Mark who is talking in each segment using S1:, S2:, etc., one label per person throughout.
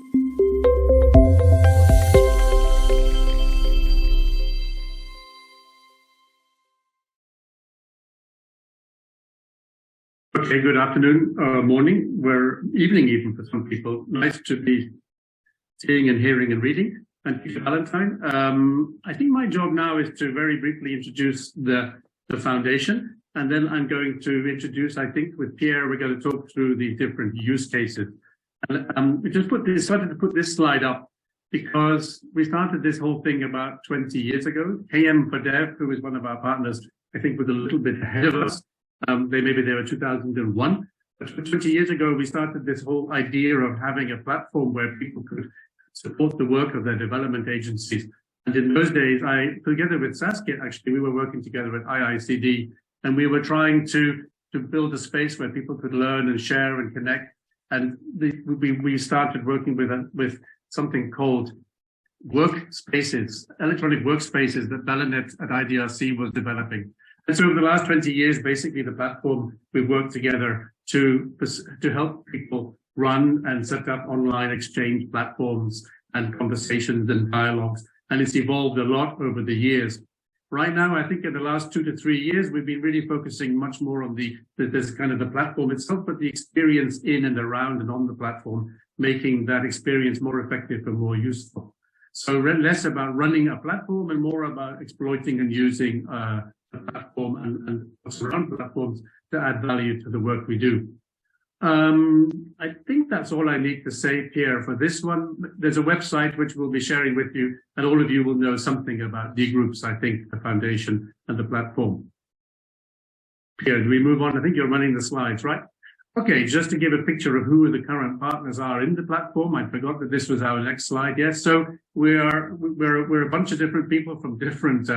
S1: Okay, good afternoon, morning, or evening even for some people. Nice to be seeing and hearing and reading. Thank you, Valentine. I think my job now is to very briefly introduce the foundation, and then I'm going to introduce, I think, with Pierre, we're going to talk through the different use cases. And we just started to put this slide up because we started this whole thing about 20 years ago. KM for Dev, who is one of our partners, I think was a little bit ahead of us. Maybe they were 2001, but 20 years ago, we started this whole idea of having a platform where people could support the work of their development agencies. And in those days, together with Saskia, actually, we were working together at IICD, and we were trying to build a space where people could learn and share and connect. And we started working with something called workspaces, electronic workspaces that Belanet at IDRC was developing. And so over the last 20 years, basically the platform, we've worked together to help people run and set up online exchange platforms and conversations and dialogues. And it's evolved a lot over the years. Right now, I think in the last 2 to 3 years, we've been really focusing much more on this kind of the platform itself, but the experience in and around and on the platform, making that experience more effective and more useful. So less about running a platform and more about exploiting and using a platform and what's around platforms to add value to the work we do. I think that's all I need to say, Pierre, for this one. There's a website which we'll be sharing with you, and all of you will know something about Dgroups, I think, the foundation and the platform. Pierre, do we move on? I think you're running the slides, right? Okay, just to give a picture of who the current partners are in the platform. I forgot that this was our next slide. Yes, so we're a bunch of different people from different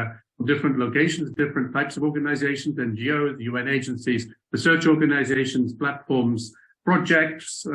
S1: locations, different types of organizations, NGOs, UN agencies, research organizations, platforms, projects.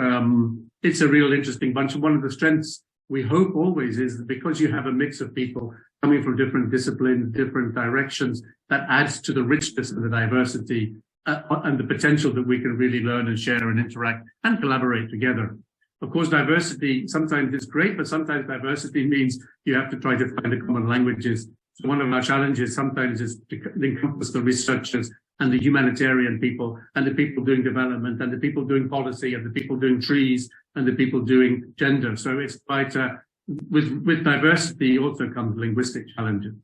S1: It's a real interesting bunch. And one of the strengths we hope always is that because you have a mix of people coming from different disciplines, different directions, that adds to the richness and the diversity and the potential that we can really learn and share and interact and collaborate together. Of course, diversity sometimes is great, but sometimes diversity means you have to try to find the common languages. So one of our challenges sometimes is to encompass the researchers and the humanitarian people and the people doing development and the people doing policy and the people doing trees and the people doing gender. So it's quite, with diversity also comes linguistic challenges.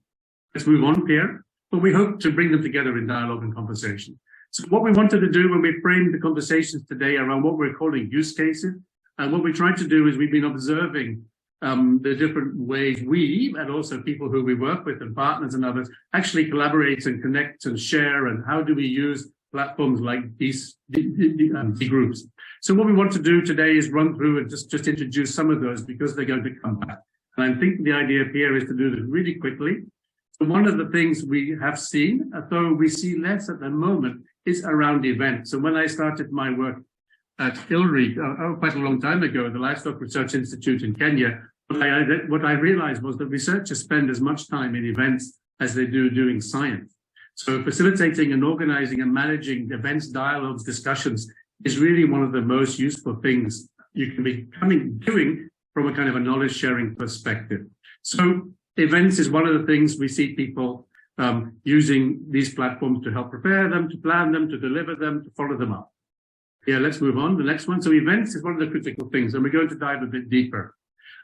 S1: Let's move on, Pierre. But we hope to bring them together in dialogue and conversation. So what we wanted to do when we framed the conversations today around what we're calling use cases, and what we tried to do is we've been observing the different ways we, and also people who we work with and partners and others, actually collaborate and connect and share, and how do we use platforms like these Dgroups. So what we want to do today is run through and just introduce some of those because they're going to come back. And I think the idea here is to do this really quickly. So one of the things we have seen, though we see less at the moment, is around events. So when I started my work at ILRI, quite a long time ago, the Livestock Research Institute in Kenya, what I realized was that researchers spend as much time in events as they do doing science. So facilitating and organizing and managing events, dialogues, discussions is really one of the most useful things you can be doing from a kind of a knowledge sharing perspective. So events is one of the things we see people using these platforms to help prepare them, to plan them, to deliver them, to follow them up. Yeah, let's move on. The next one. So events is one of the critical things, and we're going to dive a bit deeper.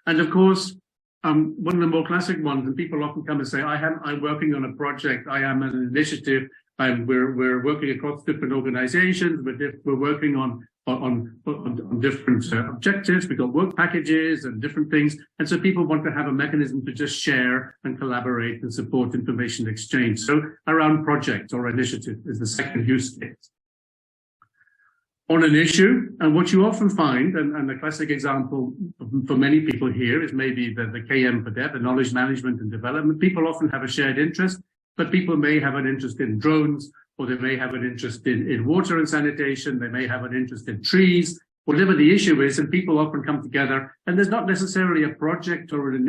S1: And of course, one of the more classic ones, and people often come and say, I'm working on a project, I am an initiative, we're working across different organizations, we're working on different objectives, we've got work packages and different things. And so people want to have a mechanism to just share and collaborate and support information exchange. So around projects or initiative is the second use case. On an issue, and what you often find, and the classic example for many people here is maybe the KM for Dev, the knowledge management and development. People often have a shared interest, but people may have an interest in drones, or they may have an interest in water and sanitation, they may have an interest in trees, whatever the issue is, and people often come together, and there's not necessarily a project or an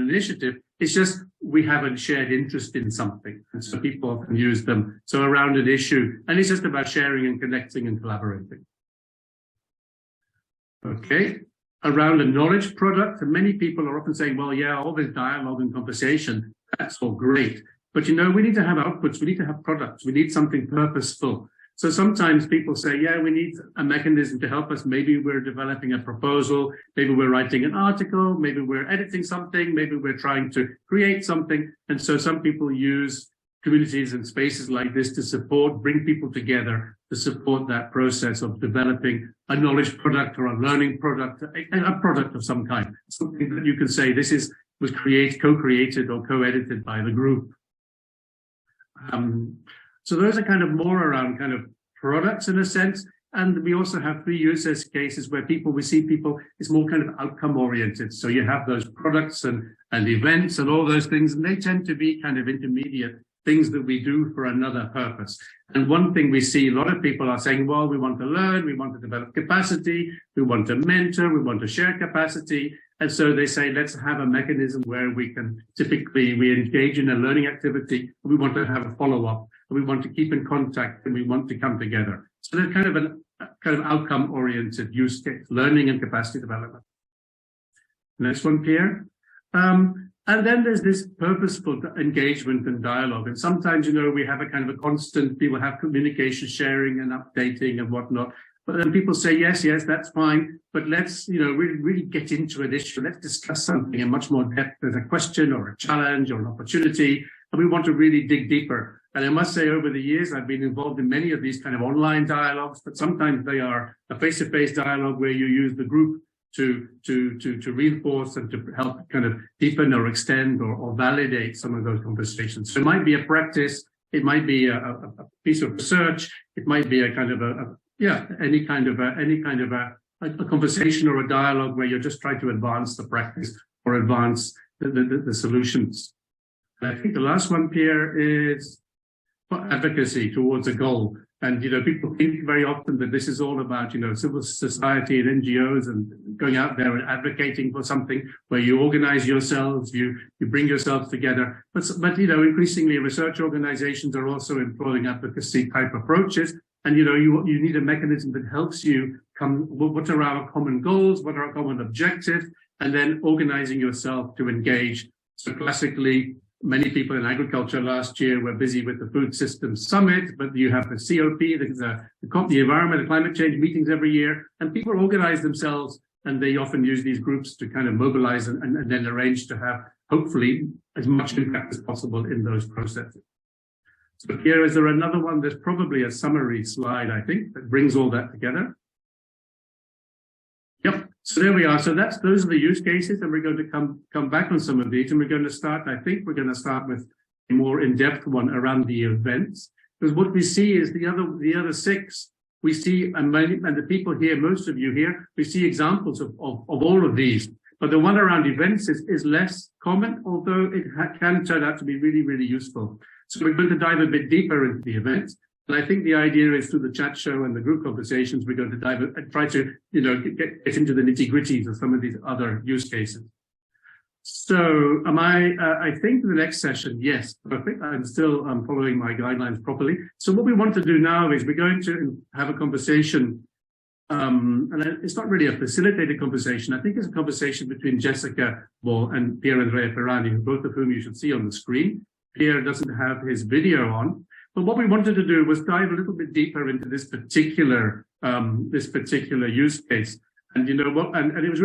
S1: initiative, it's just we have a shared interest in something, and so people often use them. So around an issue, and it's just about sharing and connecting and collaborating. Okay, around a knowledge product. And many people are often saying, well, yeah, all this dialogue and conversation, that's all great. But, you know, we need to have outputs. We need to have products. We need something purposeful. So sometimes people say, yeah, we need a mechanism to help us. Maybe we're developing a proposal. Maybe we're writing an article. Maybe we're editing something. Maybe we're trying to create something. And so some people use communities and spaces like this to support, bring people together to support that process of developing a knowledge product or a learning product, a product of some kind, something that you can say this was co-created or co-edited by the group. So those are kind of more around kind of products in a sense. And we also have 3 use cases where we see people, it's more kind of outcome oriented. So you have those products and events and all those things, and they tend to be kind of intermediate things that we do for another purpose. And one thing we see, a lot of people are saying, well, we want to learn, we want to develop capacity, we want to mentor, we want to share capacity. And so they say, let's have a mechanism where we engage in a learning activity, and we want to have a follow-up, and we want to keep in contact, and we want to come together. So they're kind of outcome-oriented use case, learning and capacity development. Next one, Pierre. And then there's this purposeful engagement and dialogue. And sometimes, you know, we have a kind of a constant, people have communication sharing and updating and whatnot. But then people say, yes, that's fine. But let's, you know, really get into an issue. Let's discuss something in much more depth. There's a question or a challenge or an opportunity, and we want to really dig deeper. And I must say, over the years, I've been involved in many of these kind of online dialogues, but sometimes they are a face-to-face dialogue where you use the group to reinforce and to help kind of deepen or extend or validate some of those conversations. So it might be a practice, it might be a piece of research, it might be a kind of any kind of a conversation or a dialogue where you're just trying to advance the practice or advance the solutions. And I think the last one, Pierre, is advocacy towards a goal. And, you know, people think very often that this is all about, you know, civil society and NGOs and going out there and advocating for something where you organize yourselves, you bring yourselves together. But, you know, increasingly research organizations are also employing advocacy type approaches. And, you know, you need a mechanism that helps you what are our common goals? What are our common objectives? And then organizing yourself to engage. So classically, many people in agriculture last year were busy with the Food Systems Summit, but you have the COP, the environment and climate change meetings every year, and people organize themselves, and they often use these groups to kind of mobilize and then arrange to have, hopefully, as much impact as possible in those processes. So here, is there another one? There's probably a summary slide, I think, that brings all that together. Yep. So there we are. So those are the use cases, and we're going to come back on some of these, and we're going to start. I think we're going to start with a more in-depth one around the events, because what we see is the other 6. We see, and the people here, most of you here, we see examples of all of these. But the one around events is less common, although it can turn out to be really, really useful. So we're going to dive a bit deeper into the events. And I think the idea is through the chat show and the group conversations, we're going to dive and try to, you know, get into the nitty-gritties of some of these other use cases. So I think the next session, yes, perfect. I'm still following my guidelines properly. So what we want to do now is we're going to have a conversation, and it's not really a facilitated conversation. I think it's a conversation between Jessica Ball and Pier Andrea Ferrani, both of whom you should see on the screen. Pierre doesn't have his video on. But what we wanted to do was dive a little bit deeper into this particular use case, and you know what? And it was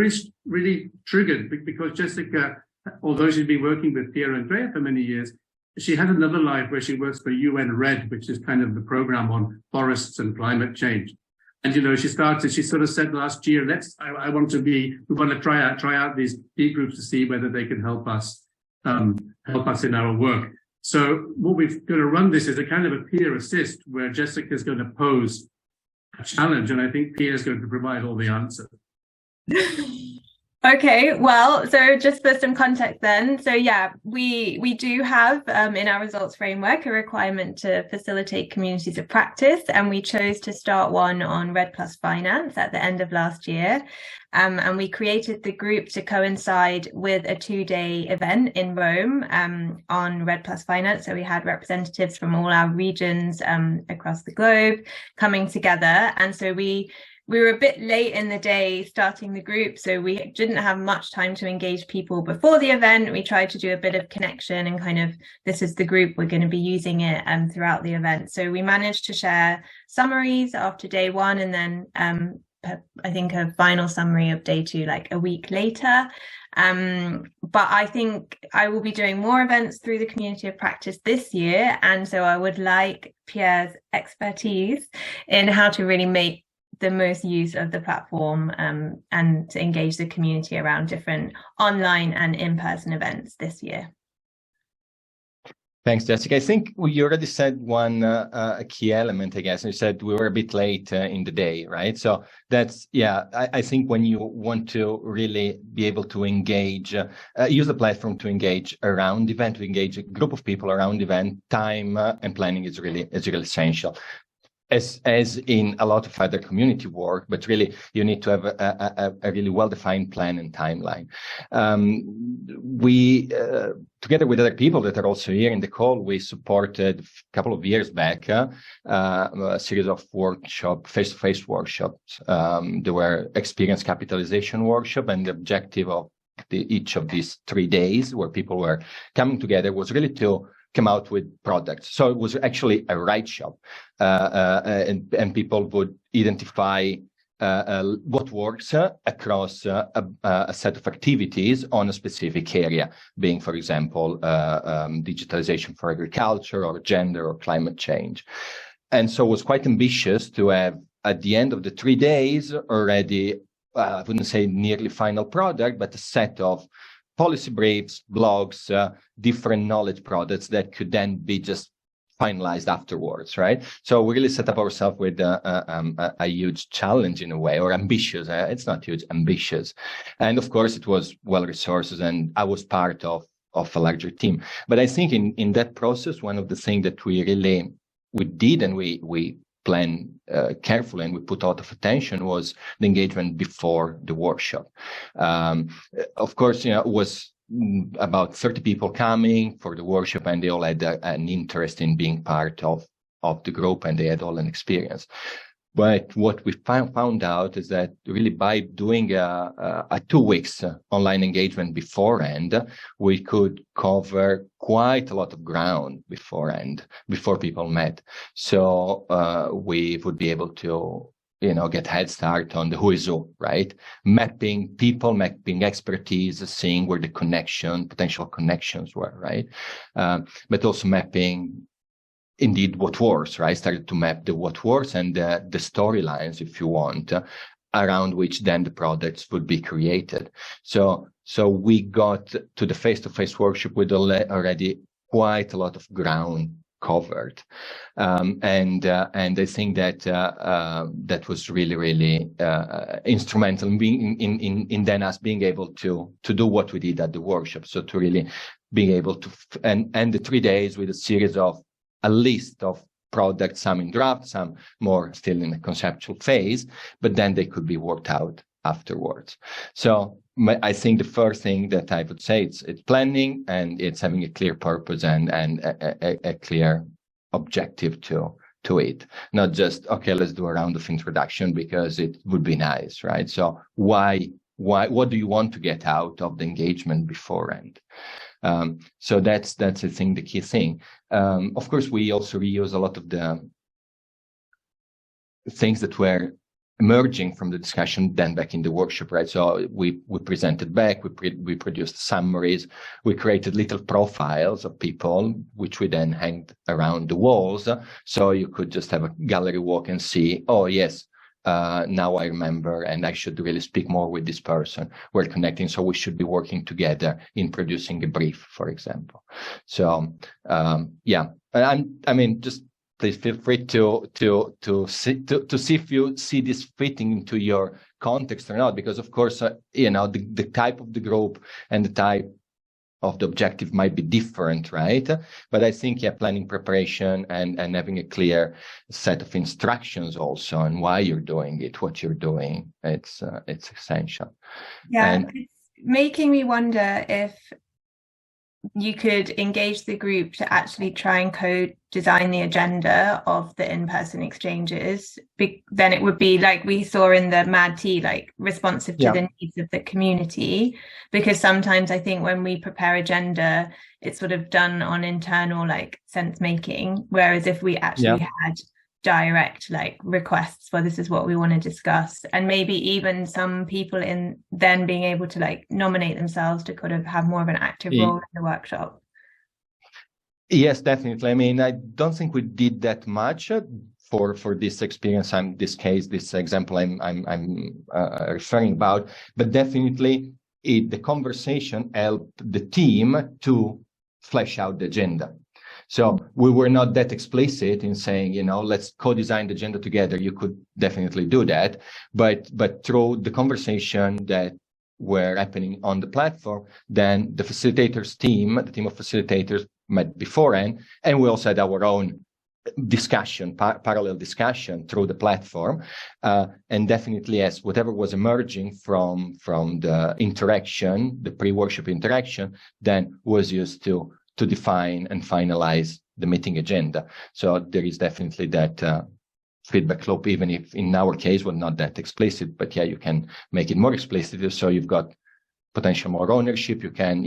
S1: really triggered because Jessica, although she's been working with Pierre Andrea for many years, she has another life where she works for UN Red, which is kind of the program on forests and climate change. And you know, she sort of said last year, we want to try out these Dgroups to see whether they can help us in our work. So what we're going to run this is a kind of a peer assist where Jessica is going to pose a challenge, and I think Pierre is going to provide all the answers.
S2: Okay, well, so just for some context then, so yeah, we do have in our results framework a requirement to facilitate communities of practice, and we chose to start one on Red Plus Finance at the end of last year. And we created the group to coincide with a 2-day event in Rome on Red Plus Finance. So we had representatives from all our regions across the globe coming together. And so we we were a bit late in the day starting the group, so we didn't have much time to engage people before the event. We tried to do a bit of connection and kind of, this is the group, we're going to be using it throughout the event. So we managed to share summaries after day one, and then I think a final summary of day two, like a week later. But I think I will be doing more events through the community of practice this year. And so I would like Pierre's expertise in how to really make the most use of the platform and to engage the community around different online and in-person events this year.
S3: Thanks, Jessica. I think you already said one a key element, I guess. You said we were a bit late in the day, right? So that's, yeah, I think when you want to really be able to engage, use the platform to engage around the event, to engage a group of people around the event, time and planning is really essential. As in a lot of other community work, but really you need to have a really well-defined plan and timeline. We, together with other people that are also here in the call, we supported a couple of years back a series of face-to-face workshops. There were experience capitalization workshop, and the objective of each of these 3 days where people were coming together was really to come out with products. So it was actually a write shop, and people would identify what works across a set of activities on a specific area, being, for example, digitalization for agriculture or gender or climate change. And so it was quite ambitious to have, at the end of the 3 days, already, I wouldn't say nearly final product, but a set of policy briefs, blogs, different knowledge products that could then be just finalized afterwards, right? So we really set up ourselves with a huge challenge in a way, or ambitious. It's not huge, ambitious. And of course, it was well-resourced, and I was part of a larger team. But I think in that process, one of the things that we did, and we plan carefully and we put a lot of attention, was the engagement before the workshop. Of course, it was about 30 people coming for the workshop, and they all had an interest in being part of the group, and they had all an experience. But what we found out is that really by doing a 2 weeks online engagement beforehand, we could cover quite a lot of ground beforehand, before people met. So we would be able to, get head start on the who is who, right? Mapping people, mapping expertise, seeing where the potential connections were, right? But also mapping indeed what works, right? Started to map the what works and the storylines, if you want, around which then the products would be created. So we got to the face-to-face workshop with already quite a lot of ground covered, and I think that that was really instrumental in then us being able to do what we did at the workshop. So to really being able to end the 3 days with a series of a list of products, some in draft, some more still in the conceptual phase, but then they could be worked out afterwards. So I think the first thing that I would say, it's planning, and it's having a clear purpose and a clear objective to it. Not just, okay, let's do a round of introduction because it would be nice, right? So why, what do you want to get out of the engagement beforehand? So that's I think the key thing. Of course, we also reuse a lot of the things that were emerging from the discussion then back in the workshop, right? So we presented back, we produced summaries, we created little profiles of people, which we then hanged around the walls. So you could just have a gallery walk and see, oh yes, now I remember, and I should really speak more with this person. We're connecting, so we should be working together in producing a brief, for example. So yeah, I mean, just please feel free to see if you see this fitting into your context or not, because of course, the type of the group and the type of the objective might be different, right? But I think, yeah, planning, preparation, and having a clear set of instructions also on why you're doing it, what you're doing, it's essential.
S2: Yeah,
S3: and
S2: it's making me wonder if you could engage the group to actually try and co-design the agenda of the in-person exchanges. Then it would be like we saw in the Mad Tea, like responsive to the needs of the community. Because sometimes I think when we prepare agenda, it's sort of done on internal like sense making. Whereas if we actually had direct like requests for this is what we want to discuss, and maybe even some people in then being able to like nominate themselves to kind of have more of an active role in the workshop.
S3: Yes, definitely. I mean, I don't think we did that much for this experience. This example I'm referring about, but definitely the conversation helped the team to flesh out the agenda. So we were not that explicit in saying, let's co-design the agenda together. You could definitely do that, but through the conversation that were happening on the platform, then the facilitators team, the team of facilitators met beforehand, and we also had our own discussion, parallel discussion through the platform, and definitely yes, whatever was emerging from the interaction, the pre-workshop interaction, then was used to define and finalize the meeting agenda. So there is definitely that feedback loop, even if in our case we're not that explicit, but you can make it more explicit. So you've got potential more ownership. You can,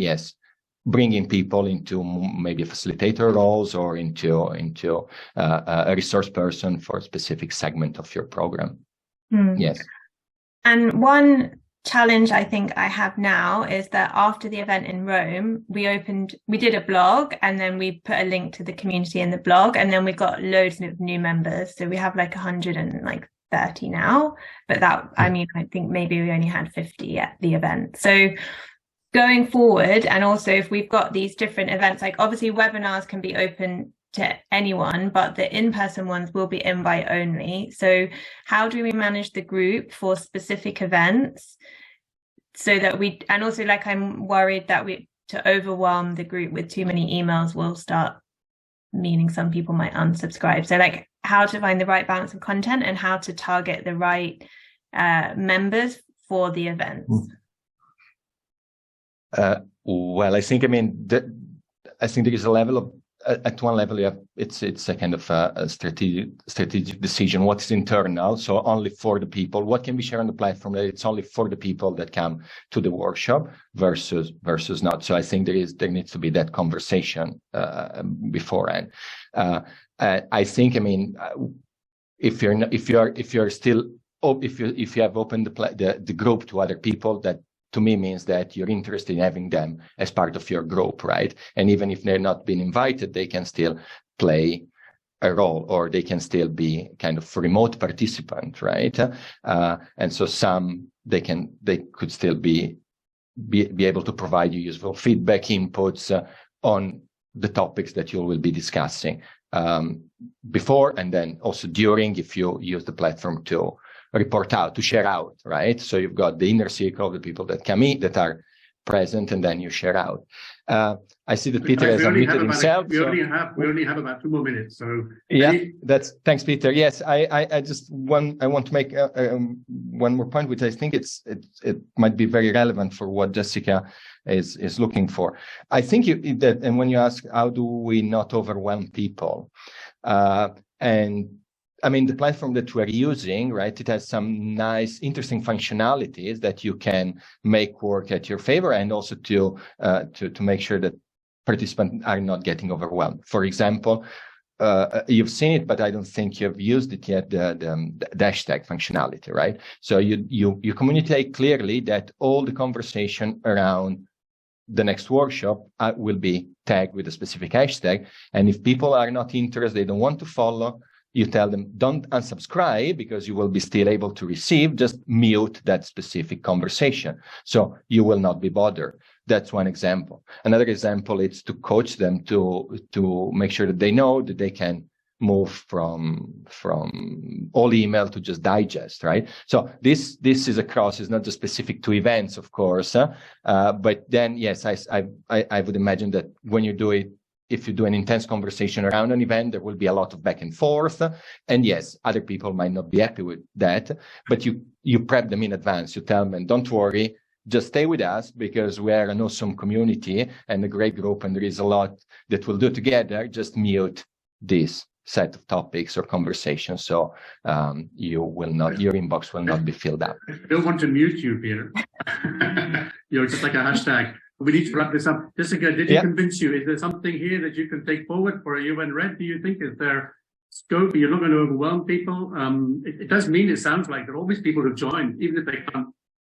S3: bring in people into maybe facilitator roles or into a resource person for a specific segment of your program. Yes.
S2: And one challenge I think I have now is that after the event in Rome, we did a blog, and then we put a link to the community in the blog, and then we got loads of new members. So we have like 130 now, but I think maybe we only had 50 at the event. So going forward, and also if we've got these different events, like obviously webinars can be open to anyone, but the in-person ones will be invite only. So how do we manage the group for specific events so that and also like I'm worried that to overwhelm the group with too many emails will start meaning some people might unsubscribe. So like how to find the right balance of content and how to target the right members for the events.
S3: Well, I think there is a level of, at one level, it's a kind of a strategic decision. What's internal, so only for the people. What can be shared on the platform that it's only for the people that come to the workshop versus not. So I think there needs to be that conversation beforehand. I think, if you have opened the group to other people, that to me means that you're interested in having them as part of your group, right? And even if they're not been invited, they can still play a role, or they can still be kind of remote participant, right? And so they could still be able to provide you useful feedback, inputs on the topics that you will be discussing before, and then also during, if you use the platform to report out, to share out, right? So you've got the inner circle of the people that come in, that are present, and then you share out. I see that Peter has unmuted himself.
S1: We only have about 2 more minutes. So
S3: thanks, Peter. Yes, I want to make one more point, which I think it might be very relevant for what Jessica is looking for. I think and when you ask how do we not overwhelm people, and the platform that we're using, right, it has some nice, interesting functionalities that you can make work at your favor, and also to make sure that participants are not getting overwhelmed. For example, you've seen it, but I don't think you've used it yet, the hashtag functionality, right? So you communicate clearly that all the conversation around the next workshop will be tagged with a specific hashtag. And if people are not interested, they don't want to follow, you tell them, don't unsubscribe because you will be still able to receive, just mute that specific conversation. So you will not be bothered. That's one example. Another example is to coach them to make sure that they know that they can move from all email to just digest, right? So this is across, is not just specific to events, of course, but then, yes, I would imagine that when you do it, if you do an intense conversation around an event, there will be a lot of back and forth. And yes, other people might not be happy with that, but you prep them in advance. You tell them, don't worry, just stay with us because we are an awesome community and a great group, and there is a lot that we'll do together. Just mute this set of topics or conversations, so your inbox will not be filled up.
S1: I don't want to mute you, Peter. You're just like a hashtag. We need to wrap this up. Jessica, did you convince you? Is there something here that you can take forward for a UN Red? Do you think, is there scope? You're not going to overwhelm people. It does mean, it sounds like there are always people who join, even if they can't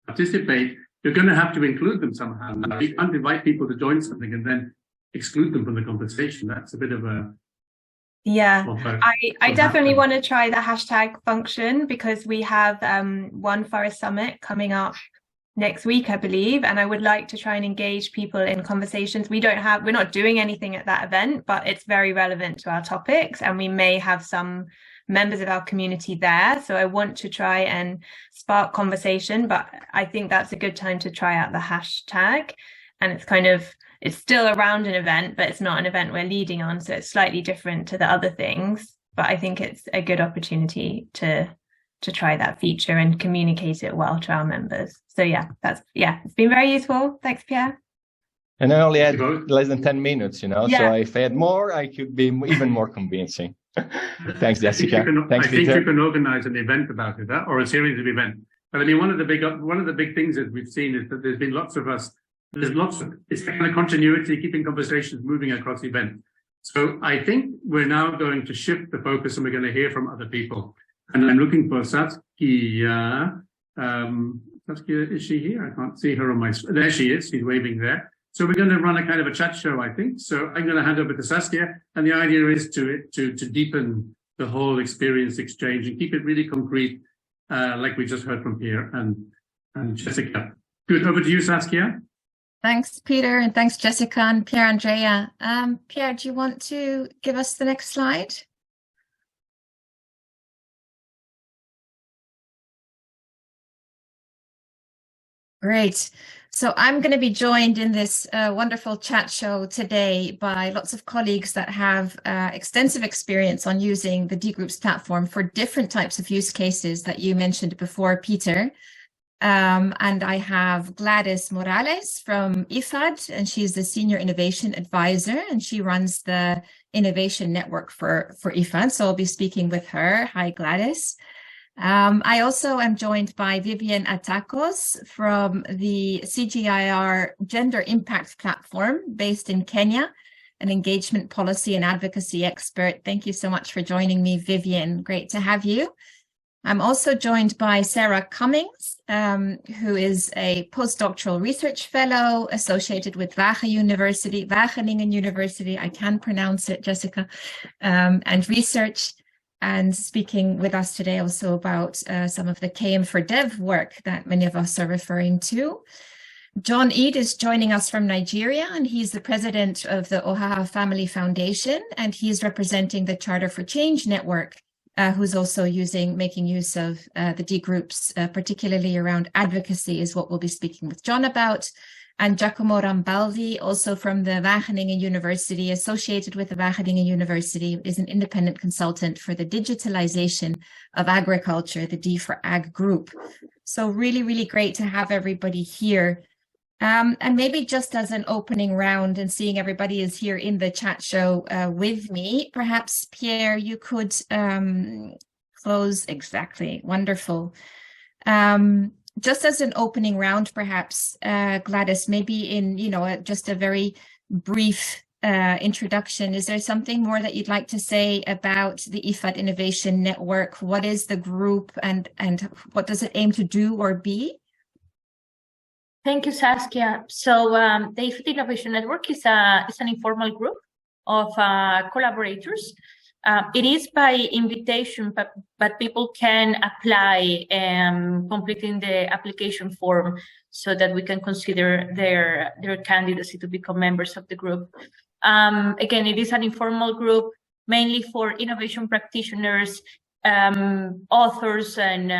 S1: participate. You're going to have to include them somehow. You can't invite people to join something and then exclude them from the conversation. That's a bit of a...
S2: I definitely want to try the hashtag function, because we have One Forest Summit coming up next week, I believe, and I would like to try and engage people in conversations. We're not doing anything at that event, but it's very relevant to our topics, and we may have some members of our community there. So I want to try and spark conversation, but I think that's a good time to try out the hashtag. And it's still around an event, but it's not an event we're leading on, so it's slightly different to the other things. But I think it's a good opportunity to try that feature and communicate it well to our members. So it's been very useful. Thanks, Pierre.
S3: And I only had less than 10 minutes, so if I had more, I could be even more convincing. Thanks, Jessica. Thanks,
S1: I think you can organize an event about it, or a series of events. But I mean, one of the big things that we've seen is that there's been lots of us. It's kind of continuity, keeping conversations moving across events. So I think we're now going to shift the focus, and we're going to hear from other people. And I'm looking for Saskia. Saskia, is she here? I can't see her on my screen. There she is. She's waving there. So we're going to run a kind of a chat show, I think. So I'm going to hand over to Saskia. And the idea is to deepen the whole experience exchange and keep it really concrete, like we just heard from Pierre and Jessica. Good. Over to you, Saskia.
S4: Thanks, Peter, and thanks, Jessica and Pierre Andrea. Pierre, do you want to give us the next slide? Great. So I'm going to be joined in this wonderful chat show today by lots of colleagues that have extensive experience on using the Dgroups platform for different types of use cases that you mentioned before, Peter. And I have Gladys Morales from IFAD, and she's the Senior Innovation Advisor, and she runs the Innovation Network for IFAD. So I'll be speaking with her. Hi, Gladys. I also am joined by Vivian Atakos from the cgiar-gender impact platform based in Kenya, an engagement policy and advocacy expert. Thank you so much for joining me, Vivian. Great to have you. I'm also joined by Sarah Cummings, who is a postdoctoral research fellow associated with Wageningen University. I can pronounce it, Jessica, and research, and speaking with us today also about some of the KM for Dev work that many of us are referring to. John Eid is joining us from Nigeria, and he's the president of the Ohaha Family Foundation, and he's representing the Charter for Change Network, who's also making use of the Dgroups, particularly around advocacy, is what we'll be speaking with John about. And Giacomo Rambaldi, also from the Wageningen University, associated with the Wageningen University, is an independent consultant for the digitalization of agriculture, the D4Ag group. So really, really great to have everybody here. And maybe just as an opening round, and seeing everybody is here in the chat show with me, perhaps Pierre, you could close. Exactly. Wonderful. Just as an opening round, perhaps, Gladys, maybe in, just a very brief introduction, is there something more that you'd like to say about the IFAD Innovation Network? What is the group, and what does it aim to do or be?
S5: Thank you, Saskia. So the IFAD Innovation Network is an informal group of collaborators. It is by invitation, but people can apply completing the application form so that we can consider their candidacy to become members of the group. Again, it is an informal group, mainly for innovation practitioners, authors, and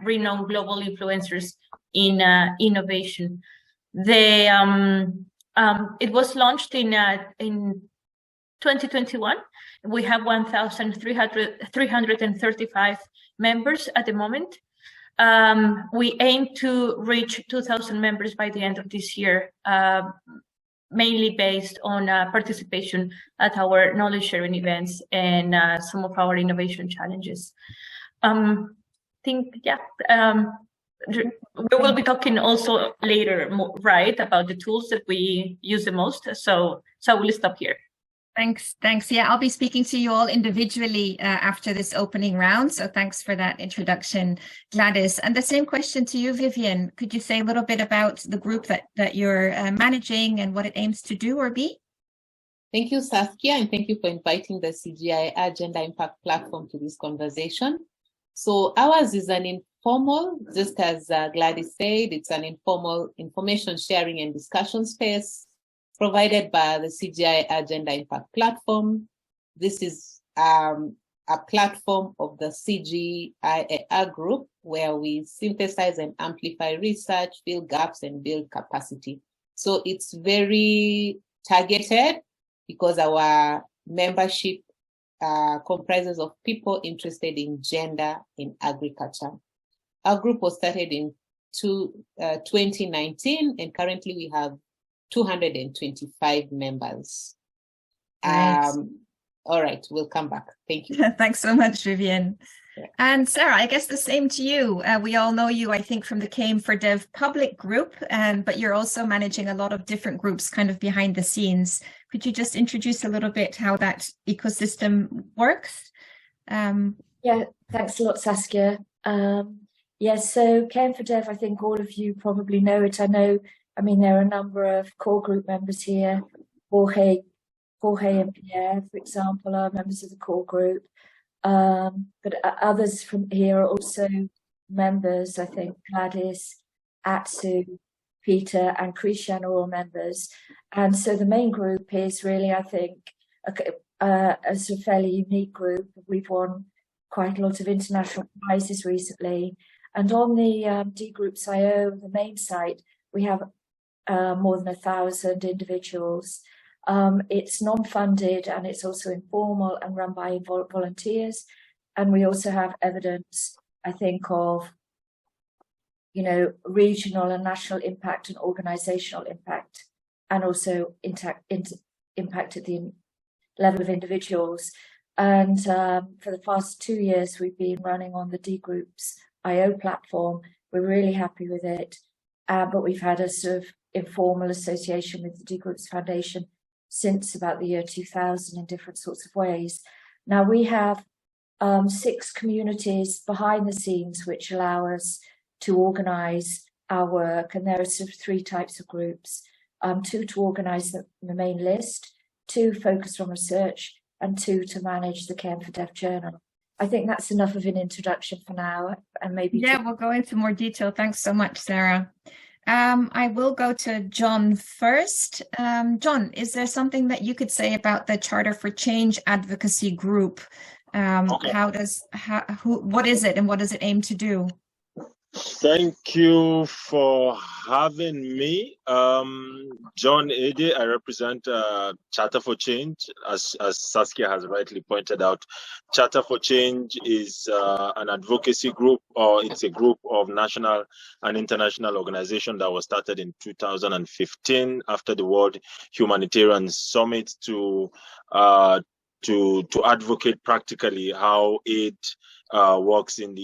S5: renowned global influencers in innovation. It was launched in 2021. We have 1,335 members at the moment. We aim to reach 2,000 members by the end of this year, mainly based on participation at our knowledge sharing events and some of our innovation challenges. We will be talking also later, right, about the tools that we use the most. So we'll stop here.
S4: Thanks. Yeah, I'll be speaking to you all individually after this opening round. So thanks for that introduction, Gladys. And the same question to you, Vivian. Could you say a little bit about the group that you're managing and what it aims to do or be?
S6: Thank you, Saskia, and thank you for inviting the CGIAR-Gender Impact Platform to this conversation. So ours is an informal, just as Gladys said, it's an informal information sharing and discussion space provided by the CGIAR-Gender Impact Platform. This is a platform of the CGIAR group where we synthesize and amplify research, fill gaps, and build capacity. So it's very targeted because our membership comprises of people interested in gender in agriculture. Our group was started in 2019, and currently we have 225 members.
S4: Nice.
S6: All right, we'll come back. Thank you.
S4: Thanks so much, Vivian.
S6: Yeah.
S4: And Sarah, I guess the same to you. We all know you, I think, from the KM4Dev public group, but you're also managing a lot of different groups kind of behind the scenes. Could you just introduce a little bit how that ecosystem works?
S7: Yeah, thanks a lot, Saskia. Yes, so KM4Dev, I think all of you probably know it. I mean, there are a number of core group members here. Jorge and Pierre, for example, are members of the core group. But others from here are also members. I think Gladys, Atsu, Peter, and Christian are all members. And so the main group is really, I think, a sort of fairly unique group. We've won quite a lot of international prizes recently. And on the Dgroups.io, the main site, we have more than 1,000 individuals. It's non-funded and it's also informal and run by volunteers. And we also have evidence, I think, of, regional and national impact and organizational impact, and also impact at the level of individuals. And for the past 2 years, we've been running on the Dgroups.io platform. We're really happy with it. But we've had a sort of informal association with the Dgroups Foundation since about the year 2000 in different sorts of ways. Now we have 6 communities behind the scenes which allow us to organize our work, and there are sort of 3 types of groups. 2 to organize the main list, 2 focused on research, and 2 to manage the KM4Dev journal. I think that's enough of an introduction for now, and maybe
S4: we'll go into more detail. Thanks so much, Sarah. I will go to John first. John, is there something that you could say about the Charter for Change advocacy group? Okay. What is it and what does it aim to do?
S8: Thank you for having me. John Ede, I represent Charter for Change. As Saskia has rightly pointed out, Charter for Change is an advocacy group, or it's a group of national and international organizations that was started in 2015 after the World Humanitarian Summit to advocate practically how aid works in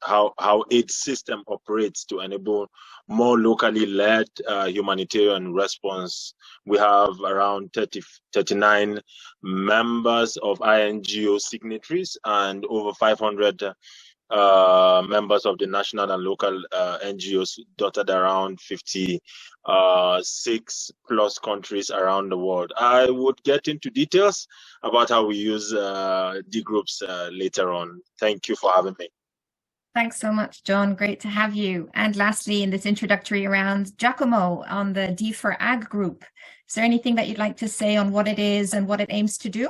S8: how aid system operates to enable more locally led humanitarian response. We have around 39 members of INGO signatories and over 500 members of the national and local NGOs dotted around 56 plus countries around the world. I would get into details about how we use Dgroups later on. Thank you for having me.
S4: Thanks so much, John. Great to have you. And lastly, in this introductory round, Giacomo on the D4Ag group. Is there anything that you'd like to say on what it is and what it aims to do?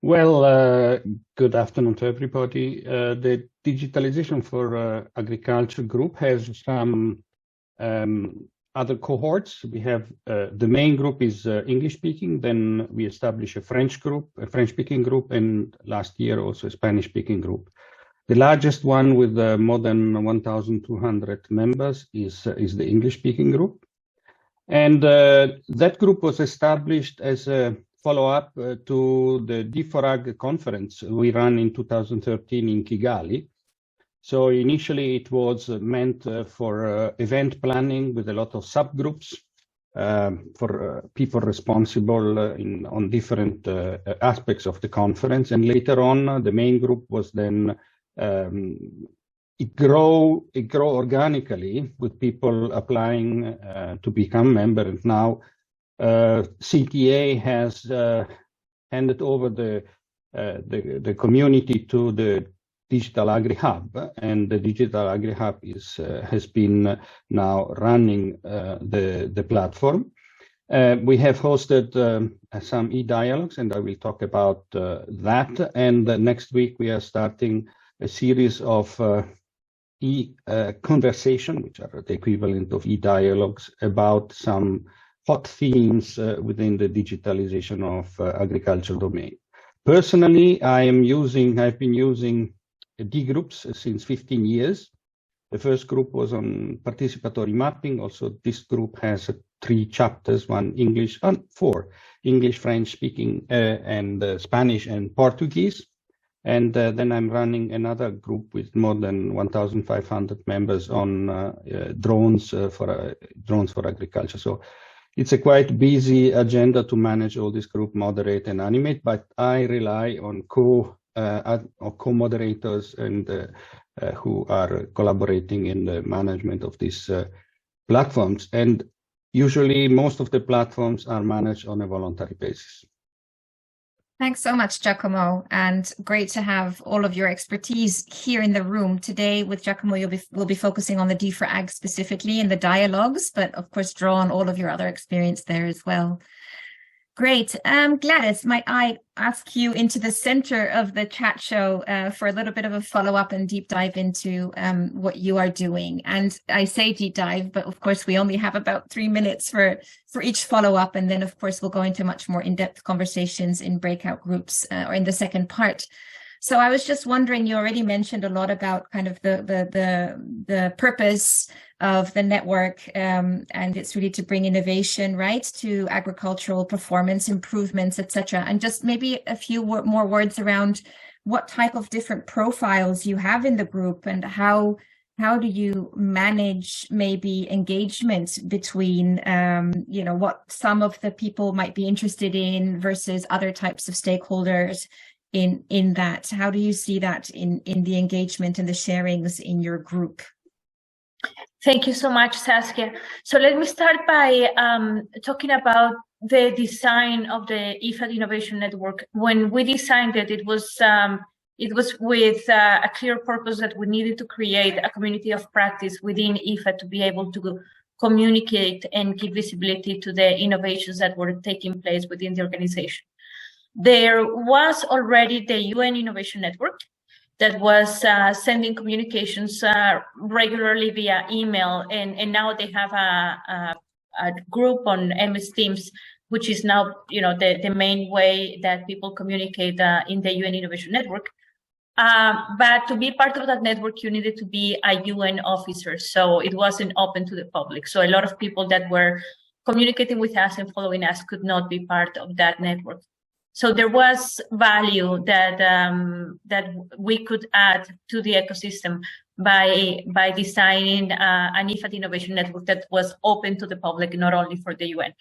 S9: Well, good afternoon to everybody. The Digitalization for Agriculture group has some other cohorts. We have the main group is English speaking, then we established a French group, a French speaking group, and last year also a Spanish speaking group. The largest one with more than 1,200 members is the English-speaking group. And that group was established as a follow-up to the D4Ag conference we ran in 2013 in Kigali. So initially it was meant for event planning with a lot of subgroups for people responsible on different aspects of the conference. And later on, the main group was then, it grew organically with people applying to become member. And now CTA has handed over the community to the Digital Agri Hub, and the Digital Agri Hub has been now running the platform. We have hosted some e-dialogues, and I will talk about that. And next week we are starting a series of e-conversation, which are the equivalent of e-dialogues, about some hot themes within the digitalization of agriculture domain. Personally, I've been using Dgroups since 15 years. The first group was on participatory mapping. Also, this group has 3 chapters, 4 English, French speaking, and Spanish and Portuguese. And then I'm running another group with more than 1,500 members on drones for agriculture. So it's a quite busy agenda to manage all this group, moderate and animate, but I rely on co-moderators and who are collaborating in the management of these platforms. And usually most of the platforms are managed on a voluntary basis.
S4: Thanks so much, Giacomo, and great to have all of your expertise here in the room. Today with Giacomo, we'll be focusing on the D4Ag specifically in the dialogues, but of course draw on all of your other experience there as well. Great. Gladys, might I ask you into the center of the chat show for a little bit of a follow-up and deep dive into what you are doing. And I say deep dive, but of course we only have about 3 minutes for each follow-up. And then of course we'll go into much more in-depth conversations in breakout groups or in the second part. So I was just wondering, you already mentioned a lot about kind of the purpose of the network, and it's really to bring innovation, right, to agricultural performance improvements, etc. And just maybe a few more words around what type of different profiles you have in the group, and how do you manage maybe engagement between, what some of the people might be interested in versus other types of stakeholders in that? How do you see that in the engagement and the sharings in your group?
S5: Thank you so much, Saskia. So let me start by talking about the design of the IFAD Innovation Network. When we designed it, it was with a clear purpose that we needed to create a community of practice within IFAD to be able to communicate and give visibility to the innovations that were taking place within the organization. There was already the UN Innovation Network that was sending communications regularly via email, and now they have a group on MS Teams, which is now the main way that people communicate in the UN Innovation Network. But to be part of that network, you needed to be a UN officer, so it wasn't open to the public. So a lot of people that were communicating with us and following us could not be part of that network. So there was value that we could add to the ecosystem by designing an IFAD Innovation Network that was open to the public, not only for the UN.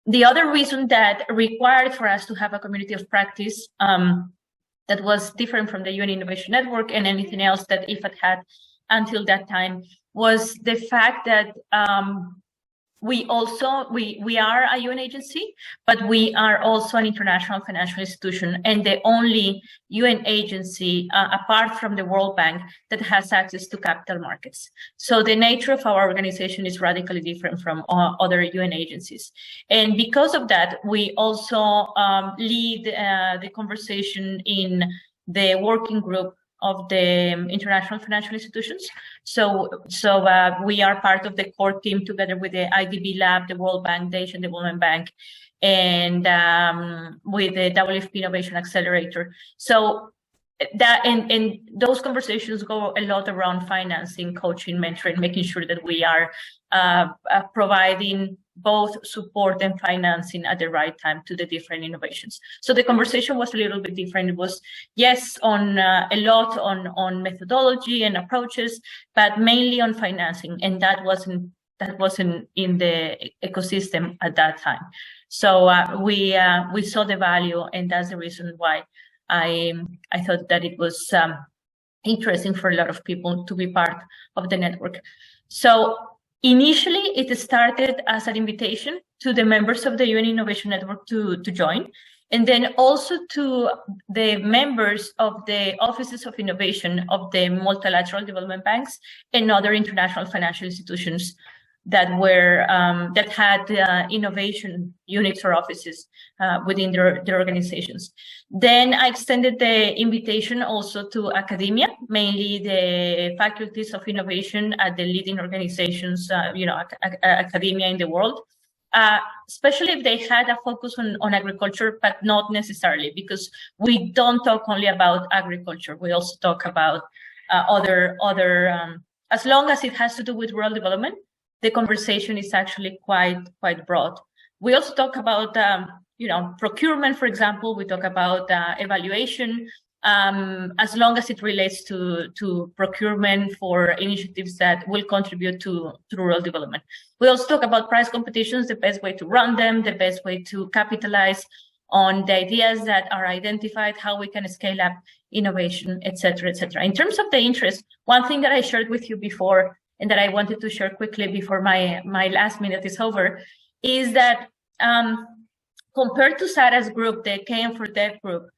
S5: The other reason that required for us to have a community of practice that was different from the UN Innovation Network and anything else that IFAD had until that time was the fact that we are a UN agency, but we are also an international financial institution, and the only UN agency apart from the World Bank that has access to capital markets. So the nature of our organization is radically different from other UN agencies. And because of that, we also lead the conversation in the working group of the international financial institutions. So we are part of the core team together with the IDB Lab, the World Bank, the Asian Development Bank, and with the WFP Innovation Accelerator. So and those conversations go a lot around financing, coaching, mentoring, making sure that we are providing both support and financing at the right time to the different innovations. So the conversation was a little bit different. It was, yes, on a lot on methodology and approaches, but mainly on financing, and that wasn't in the ecosystem at that time. So we saw the value, and that's the reason why I thought that it was interesting for a lot of people to be part of the network. So initially, it started as an invitation to the members of the UN Innovation Network to join, and then also to the members of the offices of innovation of the multilateral development banks and other international financial institutions that were that had innovation units or offices within their organizations. Then I extended the invitation also to academia, mainly the faculties of innovation at the leading organizations, academia in the world, especially if they had a focus on agriculture, but not necessarily, because we don't talk only about agriculture. We also talk about other as long as it has to do with rural development, the conversation is actually quite broad. We also talk about procurement, for example. We talk about evaluation, as long as it relates to procurement for initiatives that will contribute to rural development. We also talk about price competitions, the best way to run them, the best way to capitalize on the ideas that are identified, how we can scale up innovation, et cetera, et cetera. In terms of the interest, one thing that I shared with you before, and that I wanted to share quickly before my last minute is over, is that compared to Sarah's group, the KM for Dev group,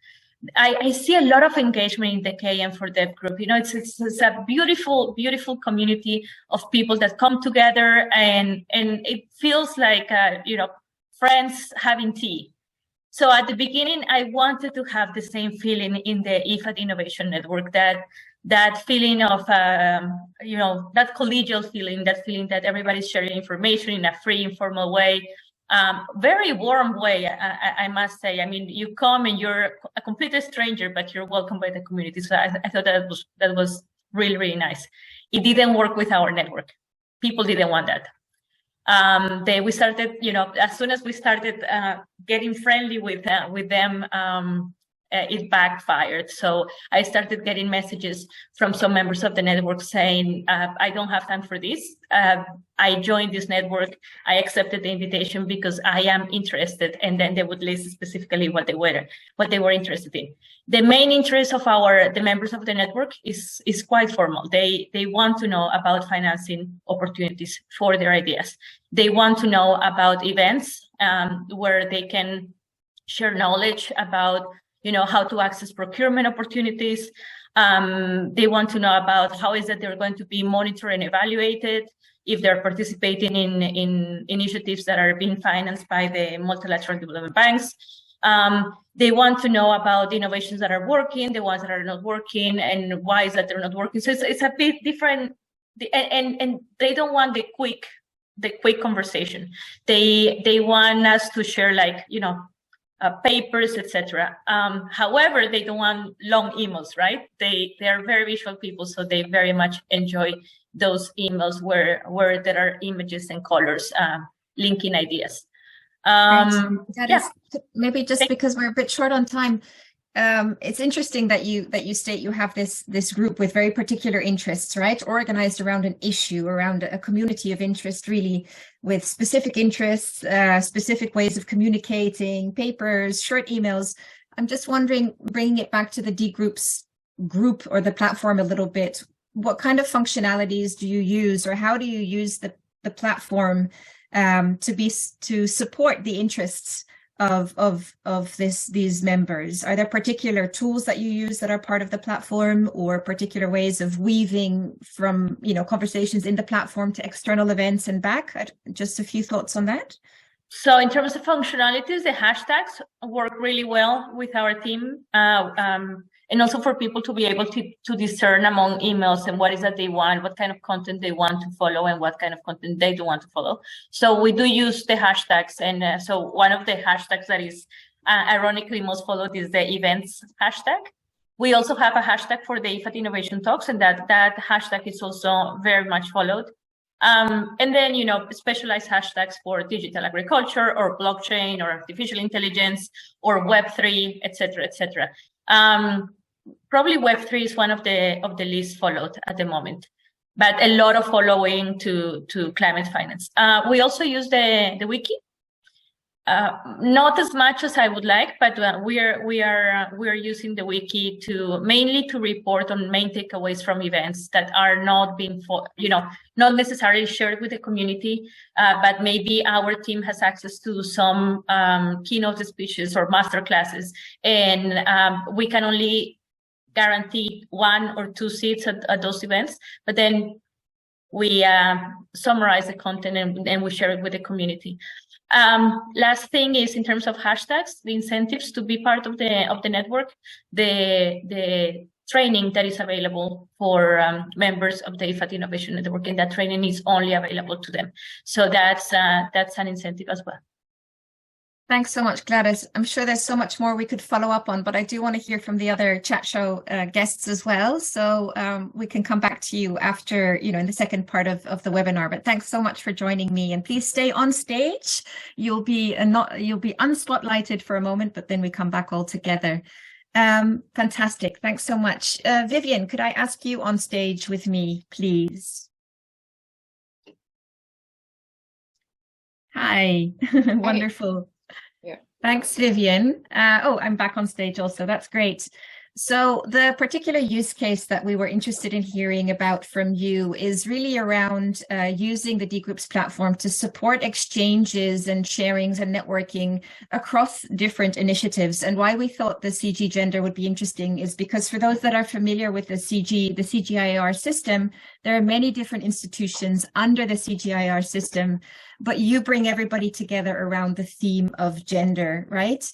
S5: I see a lot of engagement in the KM for Dev group. It's a beautiful, beautiful community of people that come together, and it feels like friends having tea. So at the beginning, I wanted to have the same feeling in the IFAD Innovation Network, that feeling of, that collegial feeling, that feeling that everybody's sharing information in a free, informal way, very warm way, I must say. I mean, you come and you're a complete stranger, but you're welcomed by the community. So I thought that was really, really nice. It didn't work with our network. People didn't want that. We started, as soon as we started getting friendly with them, it backfired. So I started getting messages from some members of the network saying, I don't have time for this. I joined this network. I accepted the invitation because I am interested. And then they would list specifically what they were interested in. The main interest of the members of the network is quite formal. They want to know about financing opportunities for their ideas. They want to know about events where they can share knowledge about how to access procurement opportunities. They want to know about how is that they're going to be monitored and evaluated if they're participating in initiatives that are being financed by the multilateral development banks. They want to know about the innovations that are working, the ones that are not working, and why is that they're not working. So it's a bit different, and they don't want the quick conversation. They want us to share papers, etc. However, they don't want long emails, right? They are very visual people, so they very much enjoy those emails where there are images and colors linking ideas.
S4: Maybe just because we're a bit short on time. It's interesting that you state you have this group with very particular interests, right? Organized around an issue, around a community of interest, really, with specific interests, specific ways of communicating, papers, short emails. I'm just wondering, bringing it back to the Dgroups group or the platform a little bit, what kind of functionalities do you use, or how do you use the platform to support the interests of these members? Are there particular tools that you use that are part of the platform, or particular ways of weaving from conversations in the platform to external events and back? Just a few thoughts on that.
S5: So in terms of functionalities, the hashtags work really well with our team, and also for people to be able to discern among emails and what is that they want, what kind of content they want to follow, and what kind of content they don't want to follow. So we do use the hashtags, and so one of the hashtags that is ironically most followed is the events hashtag. We also have a hashtag for the IFAT Innovation Talks, and that hashtag is also very much followed. And then, specialized hashtags for digital agriculture or blockchain or artificial intelligence or Web3, et cetera. Probably Web3 is one of the least followed at the moment, but a lot of following to climate finance. We also use the wiki. Not as much as I would like, but we are using the wiki mainly to report on main takeaways from events that are not being not necessarily shared with the community, but maybe our team has access to some keynote speeches or master classes, and we can only guarantee 1 or 2 seats at those events, but then we summarize the content and we share it with the community. Last thing is, in terms of hashtags, the incentives to be part of the network, the training that is available for members of the IFAT Innovation Network, and that training is only available to them. So that's an incentive as well.
S4: Thanks so much, Gladys. I'm sure there's so much more we could follow up on, but I do want to hear from the other chat show guests as well. So we can come back to you after, in the second part of the webinar. But thanks so much for joining me, and please stay on stage. You'll be unspotlighted for a moment, but then we come back all together. Fantastic. Thanks so much. Vivian, could I ask you on stage with me, please? Hi. Wonderful.
S6: Yeah.
S4: Thanks, Vivian. I'm back on stage also. That's great. So the particular use case that we were interested in hearing about from you is really around using the Dgroups platform to support exchanges and sharings and networking across different initiatives. And why we thought the cgiar-gender would be interesting is because for those that are familiar with the CGIAR system, there are many different institutions under the CGIAR system, but you bring everybody together around the theme of gender, right?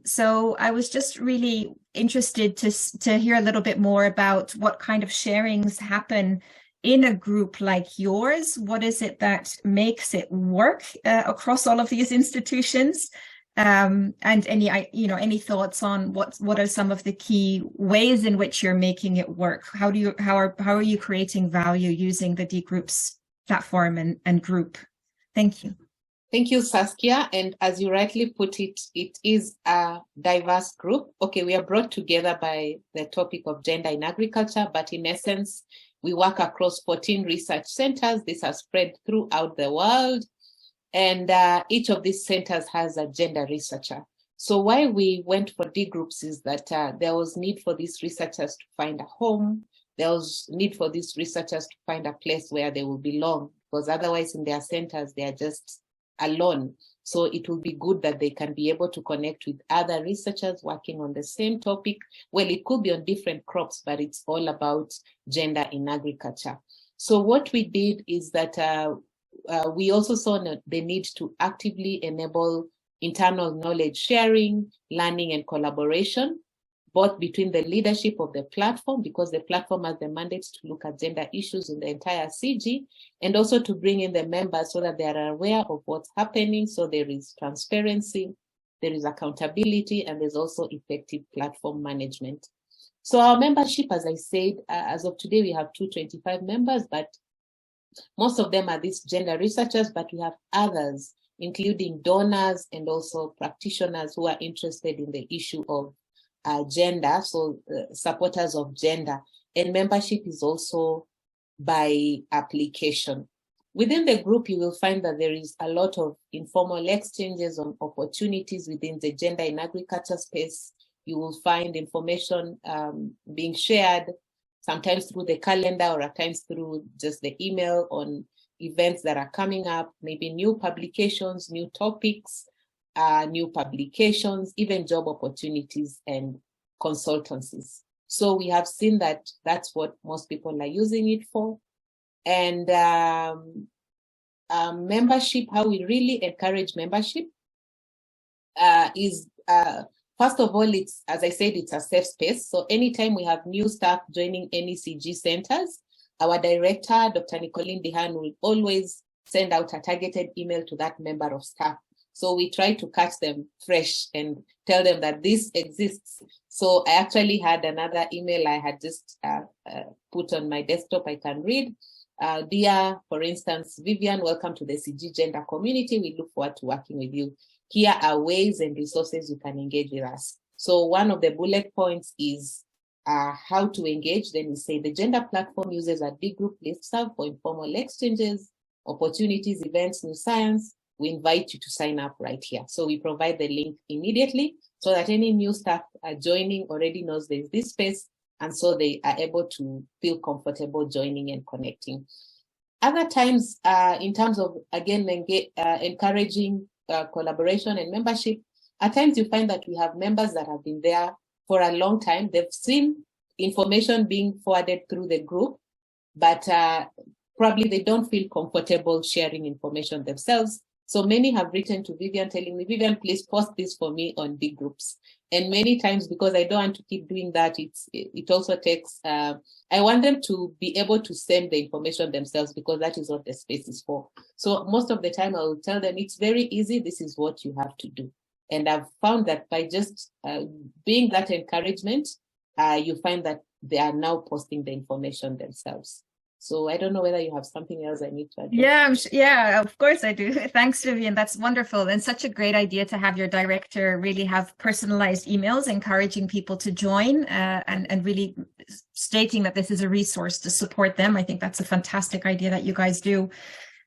S4: So I was just really interested to hear a little bit more about what kind of sharings happen in a group like yours. What is it that makes it work across all of these institutions? And any thoughts on what are some of the key ways in which you're making it work? How are you creating value using the Dgroups platform and group? Thank you.
S6: Thank you, Saskia. And as you rightly put it, it is a diverse group. Okay, we are brought together by the topic of gender in agriculture, but in essence, we work across 14 research centers. These are spread throughout the world. And each of these centers has a gender researcher. So why we went for Dgroups is that there was need for these researchers to find a home. There was need for these researchers to find a place where they will belong, because otherwise in their centers, they are just alone. So it will be good that they can be able to connect with other researchers working on the same topic. Well, it could be on different crops, but it's all about gender in agriculture. So what we did is that we also saw the need to actively enable internal knowledge sharing, learning, and collaboration, both between the leadership of the platform, because the platform has the mandate to look at gender issues in the entire CG, and also to bring in the members so that they are aware of what's happening. So there is transparency, there is accountability, and there's also effective platform management. So our membership, as I said, as of today, we have 225 members, but most of them are these gender researchers, but we have others, including donors and also practitioners who are interested in the issue of gender, so supporters of gender. And membership is also by application. Within the group, you will find that there is a lot of informal exchanges on opportunities within the gender in agriculture space. You will find information being shared, sometimes through the calendar or at times through just the email on events that are coming up, maybe new publications, new topics, new publications, even job opportunities and consultancies. So we have seen that that's what most people are using it for. And membership, how we really encourage membership is, first of all, it's, as I said, it's a safe space. So anytime we have new staff joining any CG centers, our director, Dr. Nicolene Dehan, will always send out a targeted email to that member of staff So we try to catch them fresh and tell them that this exists. So I actually had another email I had just put on my desktop. I can read. Dear, for instance, Vivian, welcome to the cgiar-gender community. We look forward to working with you. Here are ways and resources you can engage with us. So one of the bullet points is how to engage. Then we say the gender platform uses a Dgroup listserv for informal exchanges, opportunities, events, new science. We invite you to sign up right here. So we provide the link immediately so that any new staff joining already knows there's this space, and so they are able to feel comfortable joining and connecting. Other times, in terms of, again, encouraging collaboration and membership, at times you find that we have members that have been there for a long time. They've seen information being forwarded through the group, but probably they don't feel comfortable sharing information themselves. So many have written to Vivian telling me, Vivian, please post this for me on Dgroups. And many times, because I don't want to keep doing that, it also takes, I want them to be able to send the information themselves, because that is what the space is for. So most of the time I will tell them it's very easy, this is what you have to do. And I've found that by just being that encouragement, you find that they are now posting the information themselves. So I don't know whether you have something else I need to address.
S4: Yeah, of course I do. Thanks, Vivian. That's wonderful. And such a great idea to have your director really have personalized emails encouraging people to join and really stating that this is a resource to support them. I think that's a fantastic idea that you guys do.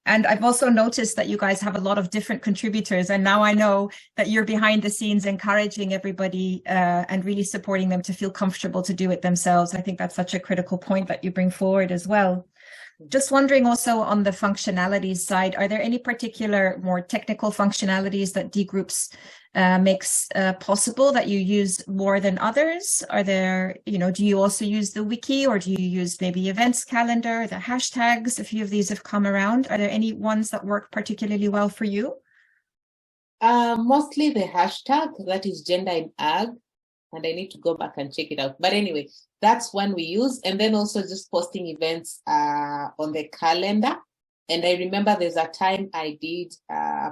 S4: And I've also noticed that you guys have a lot of different contributors. And now I know that you're behind the scenes encouraging everybody and really supporting them to feel comfortable to do it themselves. I think that's such a critical point that you bring forward as well. Just wondering also on the functionalities side, are there any particular more technical functionalities that Dgroups makes possible that you use more than others? Are there, do you also use the wiki, or do you use maybe events calendar, the hashtags? A few of these have come around. Are there any ones that work particularly well for you?
S6: Mostly the hashtag, that is gender in ag, and I need to go back and check it out. But anyway, that's one we use. And then also just posting events on the calendar. And I remember there's a time I did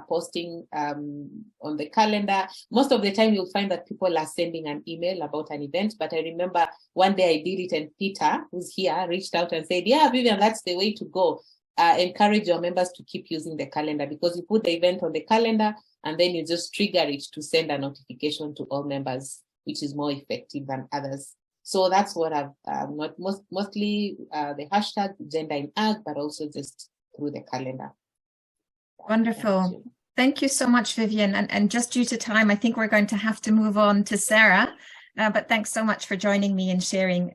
S6: posting on the calendar. Most of the time you'll find that people are sending an email about an event. But I remember one day I did it, and Peter, who's here, reached out and said, yeah, Vivian, that's the way to go. Encourage your members to keep using the calendar, because you put the event on the calendar and then you just trigger it to send a notification to all members, which is more effective than others. So that's what I've mostly the hashtag gender in ag, but also just through the calendar.
S4: Wonderful. Thank you so much, Vivian. And just due to time, I think we're going to have to move on to Sarah. But thanks so much for joining me and sharing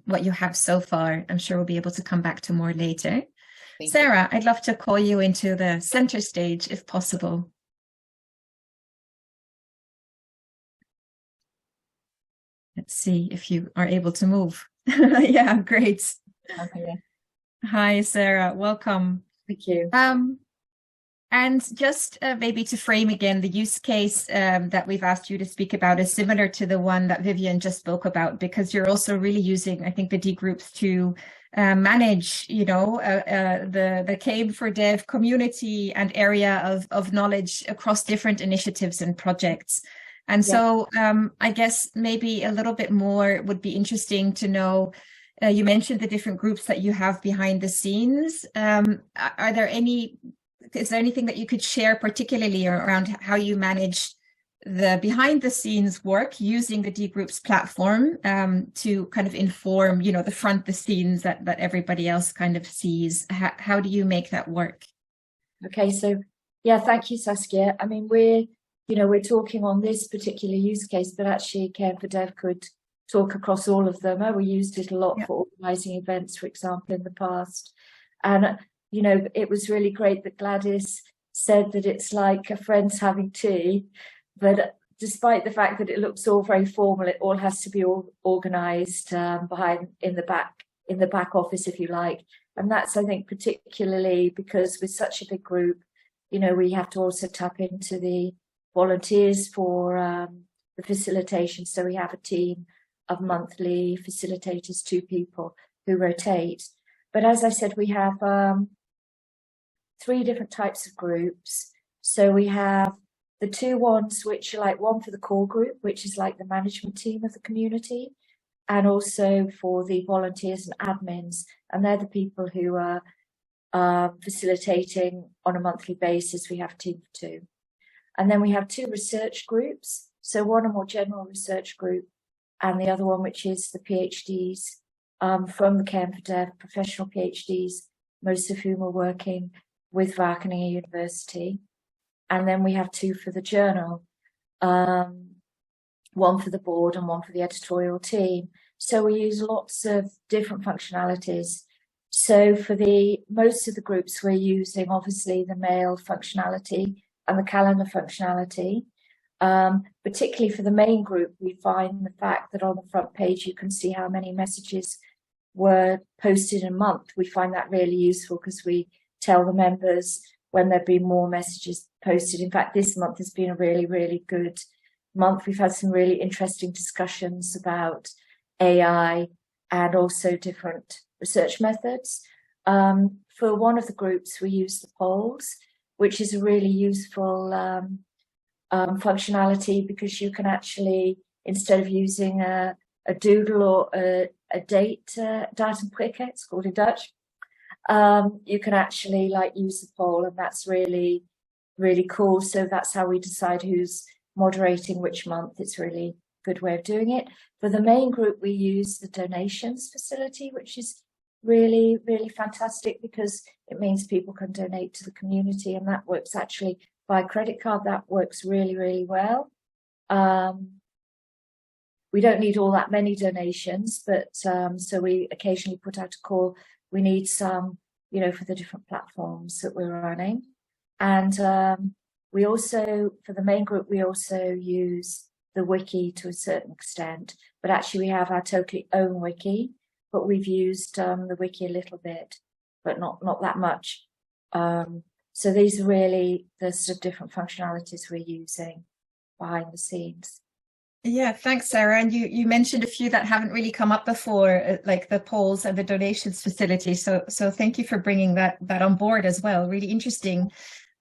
S4: what you have so far. I'm sure we'll be able to come back to more later. Sarah, I'd love to call you into the center stage if possible. Let's see if you are able to move. Yeah, great.
S7: Okay.
S4: Hi, Sarah. Welcome.
S7: Thank you.
S4: And just maybe to frame again, the use case that we've asked you to speak about is similar to the one that Vivian just spoke about, because you're also really using, I think, the Dgroups to manage, the CABE for Dev community and area of knowledge across different initiatives and projects. And so I guess maybe a little bit more would be interesting to know, you mentioned the different groups that you have behind the scenes. Is there anything that you could share particularly around how you manage the behind the scenes work using the Dgroups platform to kind of inform, the scenes that everybody else kind of sees? How do you make that work?
S7: Okay, so yeah, thank you, Saskia. I mean, we're talking on this particular use case, but actually Care for Dev could talk across all of them. We used it a lot for organising events, for example, in the past. And, it was really great that Gladys said that it's like a friend's having tea, but despite the fact that it looks all very formal, it all has to be organised behind in the back office, if you like. And that's, I think, particularly because with such a big group, we have to also tap into the volunteers for the facilitation. So we have a team of monthly facilitators, 2 people who rotate. But as I said, we have 3 different types of groups. So we have the two ones which are like one for the core group, which is like the management team of the community, and also for the volunteers and admins. And they're the people who are facilitating on a monthly basis. We have a team of two. And then we have two research groups. So one a more general research group, and the other one which is the PhDs from the KM4Dev, professional PhDs, most of whom are working with Wageningen University. And then we have two for the journal, one for the board and one for the editorial team. So we use lots of different functionalities. So for most of the groups, we're using obviously the mail functionality and the calendar functionality. Particularly for the main group, we find the fact that on the front page, you can see how many messages were posted in a month. We find that really useful because we tell the members when there've been more messages posted. In fact, this month has been a really, really good month. We've had some really interesting discussions about AI and also different research methods. For one of the groups, we use the polls, which is a really useful functionality, because you can actually, instead of using a doodle or a datumprikker, it's called in Dutch, you can actually like use the poll, and that's really, really cool. So that's how we decide who's moderating which month. It's really good way of doing it. For the main group, we use the donations facility, which is really, really fantastic, because it means people can donate to the community, and that works actually by credit card. That works really, really well. We don't need all that many donations, but so we occasionally put out a call. We need some, you know, for the different platforms that we're running. And we also, for the main group, we also use the wiki to a certain extent, but actually we have our totally own wiki, but we've used the wiki a little bit, but not that much. So these are really the sort of different functionalities we're using behind the scenes.
S4: Yeah, thanks, Sarah. And you mentioned a few that haven't really come up before, like the polls and the donations facility. So thank you for bringing that on board as well. Really interesting.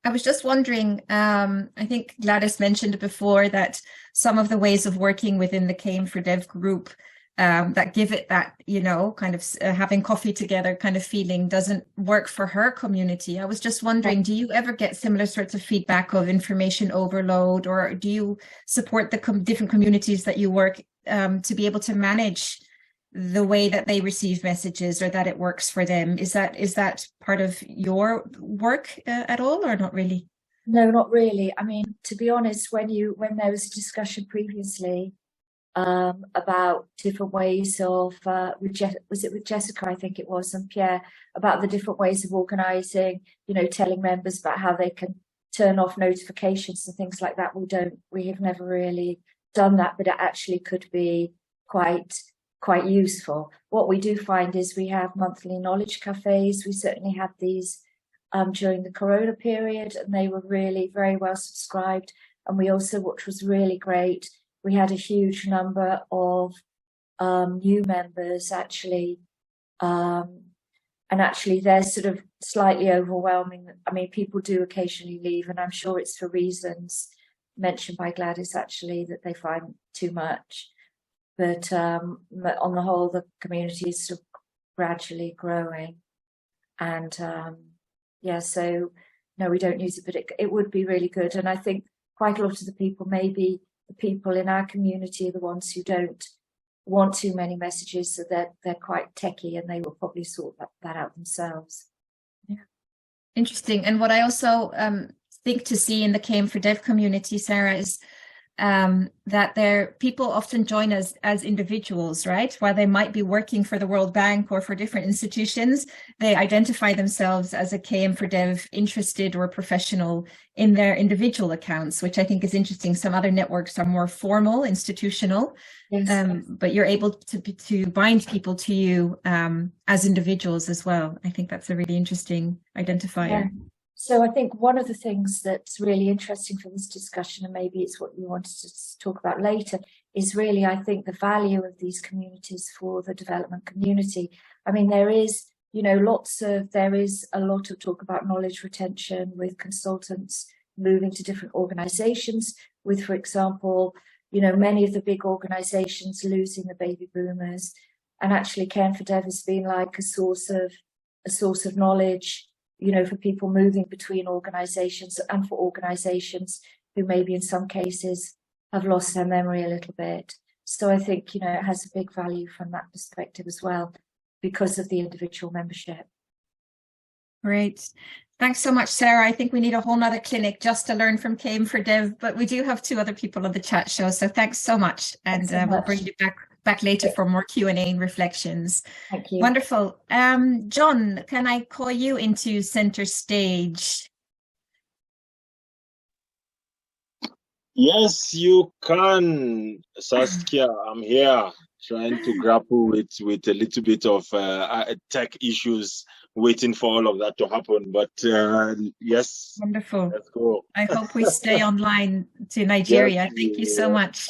S4: I was just wondering, I think Gladys mentioned before that some of the ways of working within the KM4Dev group that give it that, you know, kind of having coffee together kind of feeling doesn't work for her community. I was just wondering, do you ever get similar sorts of feedback of information overload, or do you support the different communities that you work to be able to manage the way that they receive messages, or that it works for them? Is that part of your work at all, or not really?
S7: No, not really. I mean, to be honest, when there was a discussion previously about different ways of, was it with Jessica, I think it was, and Pierre, about the different ways of organising, you know, telling members about how they can turn off notifications and things like that. We have never really done that, but it actually could be quite useful. What we do find is we have monthly knowledge cafes. We certainly had these during the Corona period, and they were really very well subscribed. And we also, which was really great, we had a huge number of new members actually, and actually they're sort of slightly overwhelming. I mean, people do occasionally leave, and I'm sure it's for reasons mentioned by Gladys actually that they find too much. But on the whole, the community is sort of gradually growing, and yeah, so no, we don't use it, but it would be really good. And I think quite a lot of the people, maybe the people in our community, are the ones who don't want too many messages, so they're quite techie, and they will probably sort that out themselves.
S4: Yeah, interesting. And what I also think to see in the KM4Dev community, Sarah, is that people often join us as individuals, right? While they might be working for the World Bank or for different institutions, they identify themselves as a KM4Dev interested or professional in their individual accounts, which I think is interesting. Some other networks are more formal, institutional, yes. But you're able to bind people to you as individuals as well. I think that's a really interesting identifier.
S7: Yeah. So I think one of the things that's really interesting for this discussion, and maybe it's what you wanted to talk about later, is really, I think, the value of these communities for the development community. I mean, there is, you know, there is a lot of talk about knowledge retention with consultants moving to different organizations with, for example, many of the big organizations losing the baby boomers. And actually Caring for Dev has been like a source of knowledge, for people moving between organizations and for organizations who maybe in some cases have lost their memory a little bit. So I think, it has a big value from that perspective as well, because of the individual membership.
S4: Great. Thanks so much, Sarah. I think we need a whole nother clinic just to learn from Caring for Dev, but we do have 2 other people on the chat show. So thanks so much. And we'll bring you back later for more Q&A and reflections.
S7: Thank you.
S4: Wonderful. John, can I call you into center stage?
S8: Yes, you can, Saskia. I'm here trying to grapple with a little bit of tech issues, waiting for all of that to happen. But yes,
S4: wonderful.
S8: Let's go.
S4: I hope we stay online to Nigeria. Yes, thank you so much.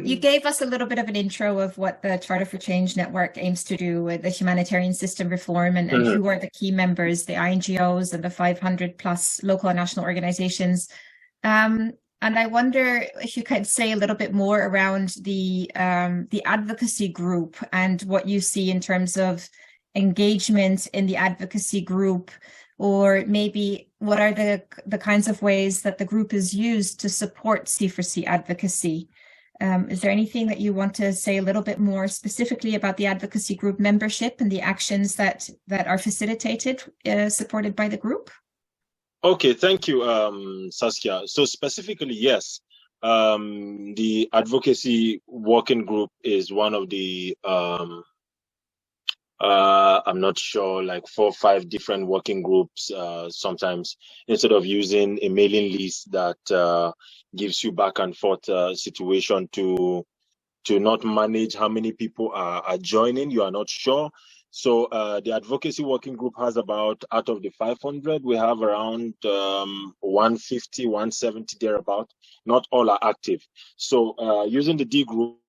S4: You gave us a little bit of an intro of what the Charter for Change Network aims to do with the humanitarian system reform and who are the key members, the INGOs and the 500 plus local and national organizations. And I wonder if you could say a little bit more around the advocacy group and what you see in terms of engagement in the advocacy group, or maybe what are the kinds of ways that the group is used to support C4C advocacy. Is there anything that you want to say a little bit more specifically about the advocacy group membership and the actions that are facilitated, supported by the group?
S8: Okay, thank you, Saskia. So specifically, yes, the advocacy working group is one of the, I'm not sure, like 4 or 5 different working groups. Sometimes instead of using a mailing list that gives you back and forth situation to not manage how many people are joining, you are not sure. So the advocacy working group has about, out of the 500, we have around 150, 170 thereabout. Not all are active. So using the D group,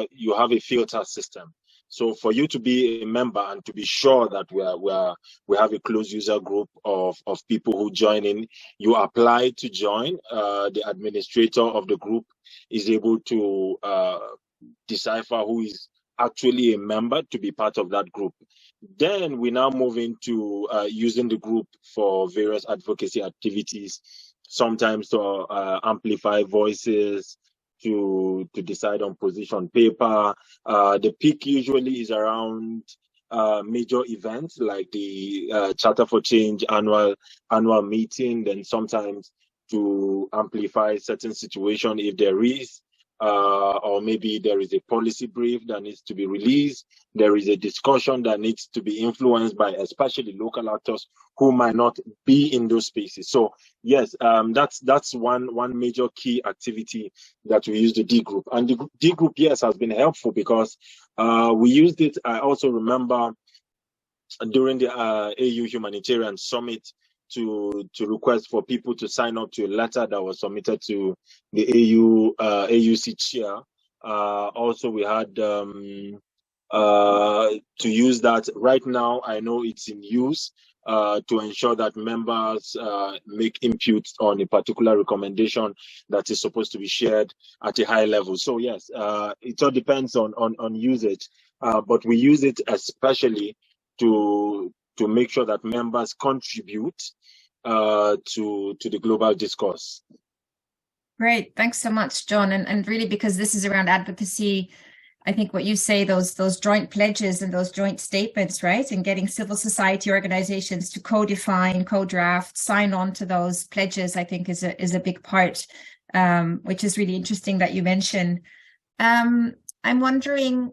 S8: you have a filter system. So for you to be a member and to be sure that we have a closed user group of people who join in, you apply to join. The administrator of the group is able to decipher who is actually a member to be part of that group. Then we now move into using the group for various advocacy activities, sometimes to amplify voices, to decide on position paper. The peak usually is around major events like the Charter for Change annual meeting, then sometimes to amplify certain situation if there is, or maybe there is a policy brief that needs to be released. There is a discussion that needs to be influenced by especially local actors who might not be in those spaces. So yes, that's one major key activity that we use the D group. And the D group, yes, has been helpful because we used it. I also remember during the AU Humanitarian Summit to request for people to sign up to a letter that was submitted to the AUC chair. Also, we had to use that. Right now, I know it's in use to ensure that members make input on a particular recommendation that is supposed to be shared at a high level. So yes, it all depends on usage, but we use it especially to make sure that members contribute to the global discourse.
S4: Great, thanks so much, John. And really, because this is around advocacy, I think what you say, those joint pledges and those joint statements, right? And getting civil society organizations to co-define, co-draft, sign on to those pledges, I think is a big part, which is really interesting that you mention. I'm wondering,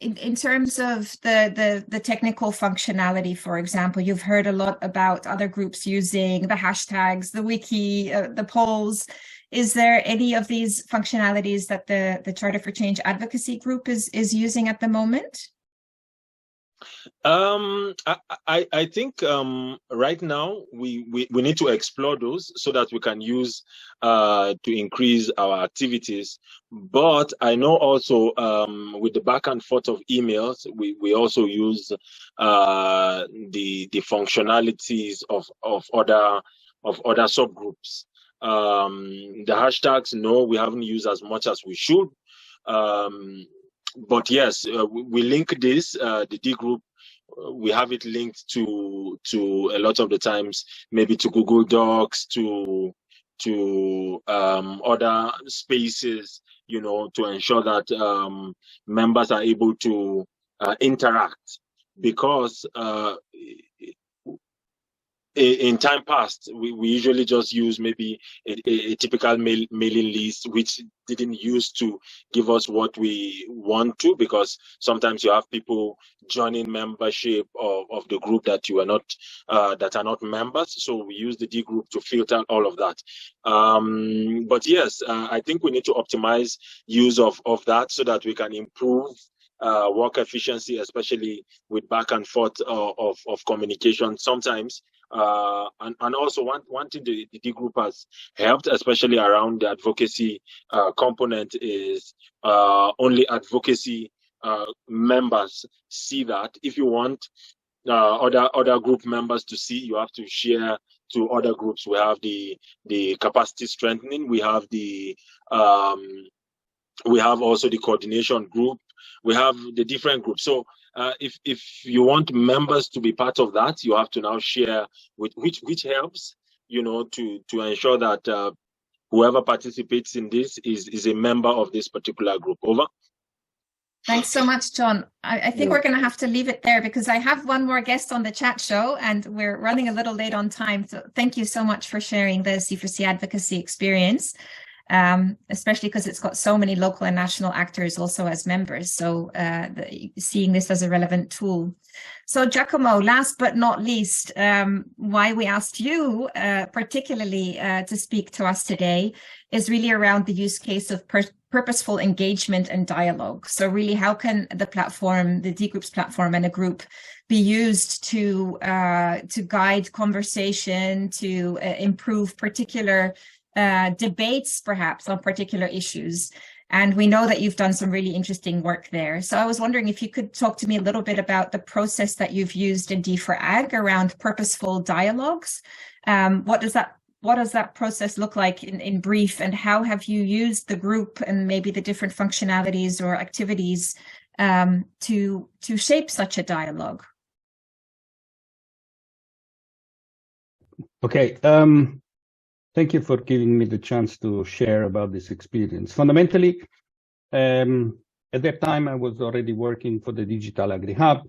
S4: in terms of the technical functionality, for example, you've heard a lot about other groups using the hashtags, the wiki, the polls. Is there any of these functionalities that the Charter for Change advocacy group is using at the moment?
S8: I think right now we need to explore those so that we can use to increase our activities. But I know also with the back and forth of emails, we also use the functionalities of other subgroups. The hashtags, no, we haven't used as much as we should. But yes, we link this, the D group. We have it linked to a lot of the times, maybe to Google Docs, to other spaces, you know, to ensure that members are able to interact, because in time past, we usually just use maybe a typical mailing list, which didn't use to give us what we want to, because sometimes you have people joining membership of the group that you are not that are not members. So we use the D group to filter all of that. But yes, I think we need to optimize use of that so that we can improve work efficiency, especially with back and forth of communication sometimes. And also one thing the D group has helped, especially around the advocacy component, is only advocacy members see that. If you want other group members to see, you have to share to other groups. We have the capacity strengthening. We have the we have also the coordination group. We have the different groups. So if you want members to be part of that, you have to now share with which helps, you know, to ensure that whoever participates in this is a member of this particular group. Over.
S4: Thanks so much, John. I think we're going to have to leave it there because I have one more guest on the chat show and we're running a little late on time. So thank you so much for sharing the C4C advocacy experience. Especially because it's got so many local and national actors also as members. So seeing this as a relevant tool. So Giacomo, last but not least, why we asked you particularly to speak to us today is really around the use case of purposeful engagement and dialogue. So really, how can the platform, the D-Groups platform and a group be used to guide conversation, to improve particular debates perhaps on particular issues. And we know that you've done some really interesting work there. So I was wondering if you could talk to me a little bit about the process that you've used in D4Ag around purposeful dialogues. What does that process look like in brief, and how have you used the group and maybe the different functionalities or activities to shape such a dialogue?
S9: Okay. Thank you for giving me the chance to share about this experience. Fundamentally, at that time, I was already working for the Digital Agri Hub,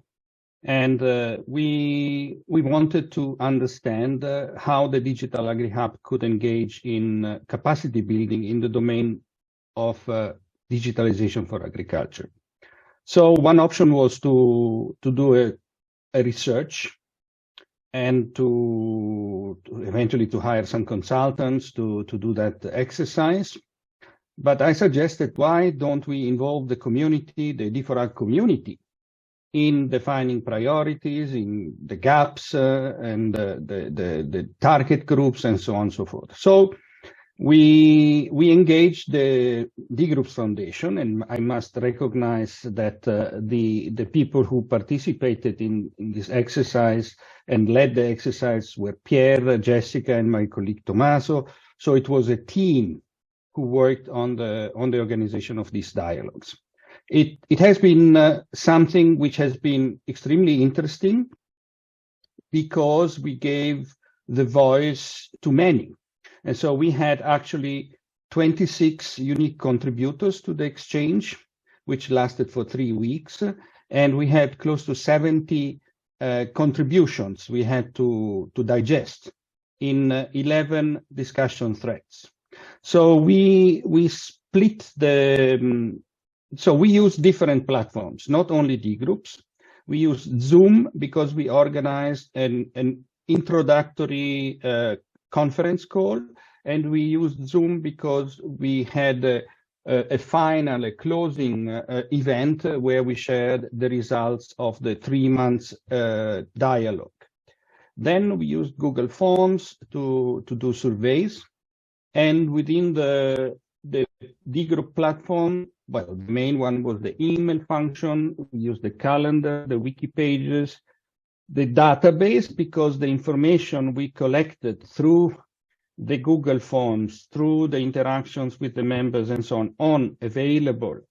S9: and we wanted to understand how the Digital Agri Hub could engage in capacity building in the domain of digitalization for agriculture. So one option was to do a research and to eventually to hire some consultants to do that exercise. But I suggested, why don't we involve the community, the D4Ag community, in defining priorities, in the gaps and the target groups and so on and so forth. So we engaged the Dgroups Foundation, and I must recognize that the people who participated in this exercise and led the exercise were Pierre, Jessica, and my colleague Tommaso. So it was a team who worked on the organization of these dialogues. It has been something which has been extremely interesting because we gave the voice to many. And so we had actually 26 unique contributors to the exchange, which lasted for 3 weeks. And we had close to 70 contributions we had to digest in 11 discussion threads. So we split so we use different platforms, not only D-Groups. We use Zoom because we organized an introductory conference call, and we used Zoom because we had a final, a closing event where we shared the results of the 3 months dialogue. Then we used Google Forms to do surveys, and within the Dgroup platform, well, the main one was the email function. We used the calendar, the wiki pages, the database, because the information we collected through the Google Forms, through the interactions with the members and so on available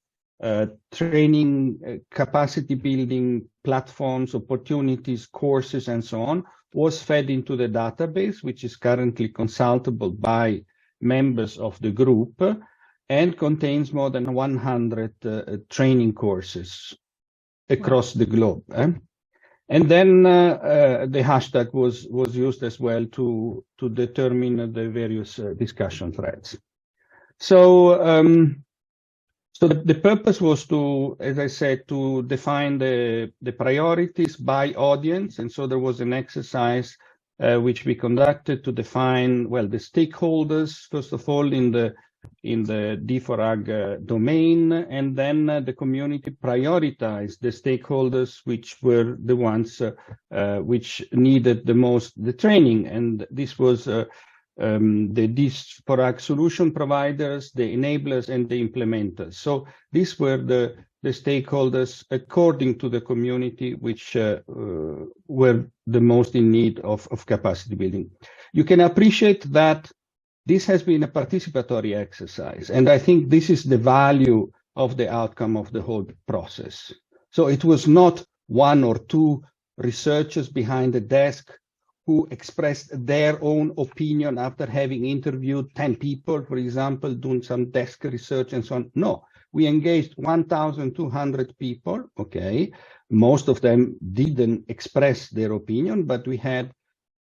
S9: training, capacity building platforms, opportunities, courses, and so on, was fed into the database, which is currently consultable by members of the group, and contains more than 100 training courses across the globe. And then the hashtag was used as well to determine the various discussion threads. So so the purpose was to, as I said, to define the priorities by audience. And so there was an exercise which we conducted to define, well, the stakeholders, first of all, in the D4Ag domain, and then the community prioritized the stakeholders which were the ones which needed the most the training. And this was the D4Ag solution providers, the enablers, and the implementers. So these were the stakeholders according to the community which were the most in need of capacity building. You can appreciate that this has been a participatory exercise, and I think this is the value of the outcome of the whole process. So it was not 1 or 2 researchers behind the desk who expressed their own opinion after having interviewed 10 people, for example, doing some desk research and so on. No, we engaged 1,200 people, okay. Most of them didn't express their opinion, but we had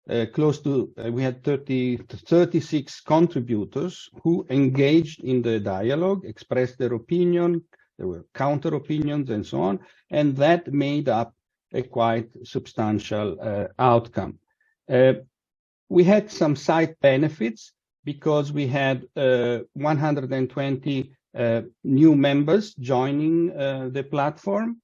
S9: we had 36 contributors who engaged in the dialogue, expressed their opinion, there were counter opinions and so on, and that made up a quite substantial outcome. We had some side benefits because we had 120 new members joining the platform,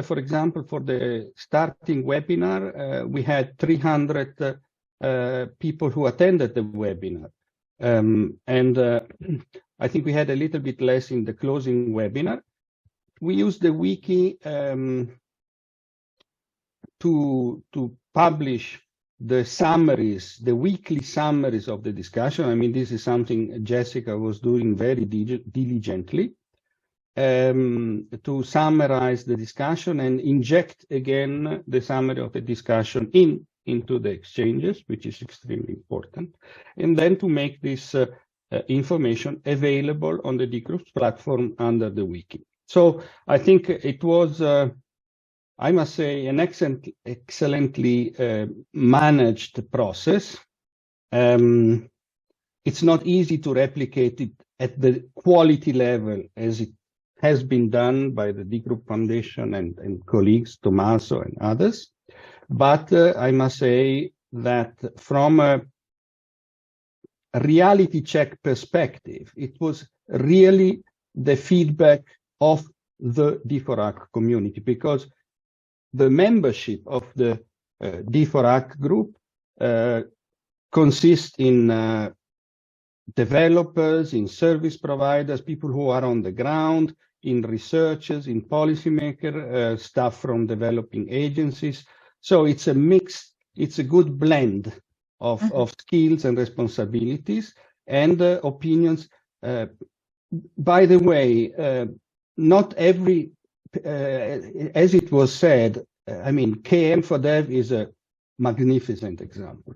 S9: for example, for the starting webinar, we had 300 people who attended the webinar. I think we had a little bit less in the closing webinar. We used the wiki to publish the summaries, the weekly summaries of the discussion. I mean, this is something Jessica was doing very diligently. To summarize the discussion and inject again the summary of the discussion into the exchanges, which is extremely important, and then to make this information available on the Dgroups platform under the wiki. So I think it was, I must say, an excellently managed process. It's not easy to replicate it at the quality level as it has been done by the Dgroups Foundation and colleagues, Tommaso and others. But I must say that from a reality check perspective, it was really the feedback of the D4Ag community, because the membership of the D4Ag group consists in developers, in service providers, people who are on the ground, in researchers, in policymakers, staff from developing agencies. So it's a mix, it's a good blend of skills and responsibilities and opinions. By the way, not every, as it was said, I mean, KM4Dev is a magnificent example.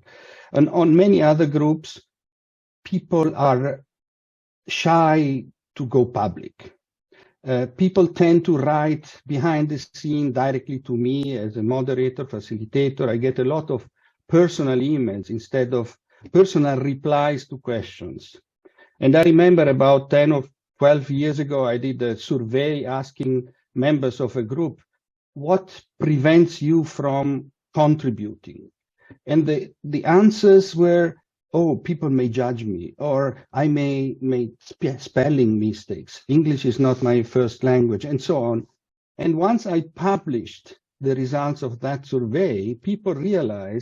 S9: And on many other groups, people are shy to go public. People tend to write behind the scene directly to me as a moderator, facilitator. I get a lot of personal emails instead of personal replies to questions. And I remember about 10 or 12 years ago, I did a survey asking members of a group, what prevents you from contributing? And the answers were oh, people may judge me, or I may make spelling mistakes. English is not my first language, and so on. And once I published the results of that survey,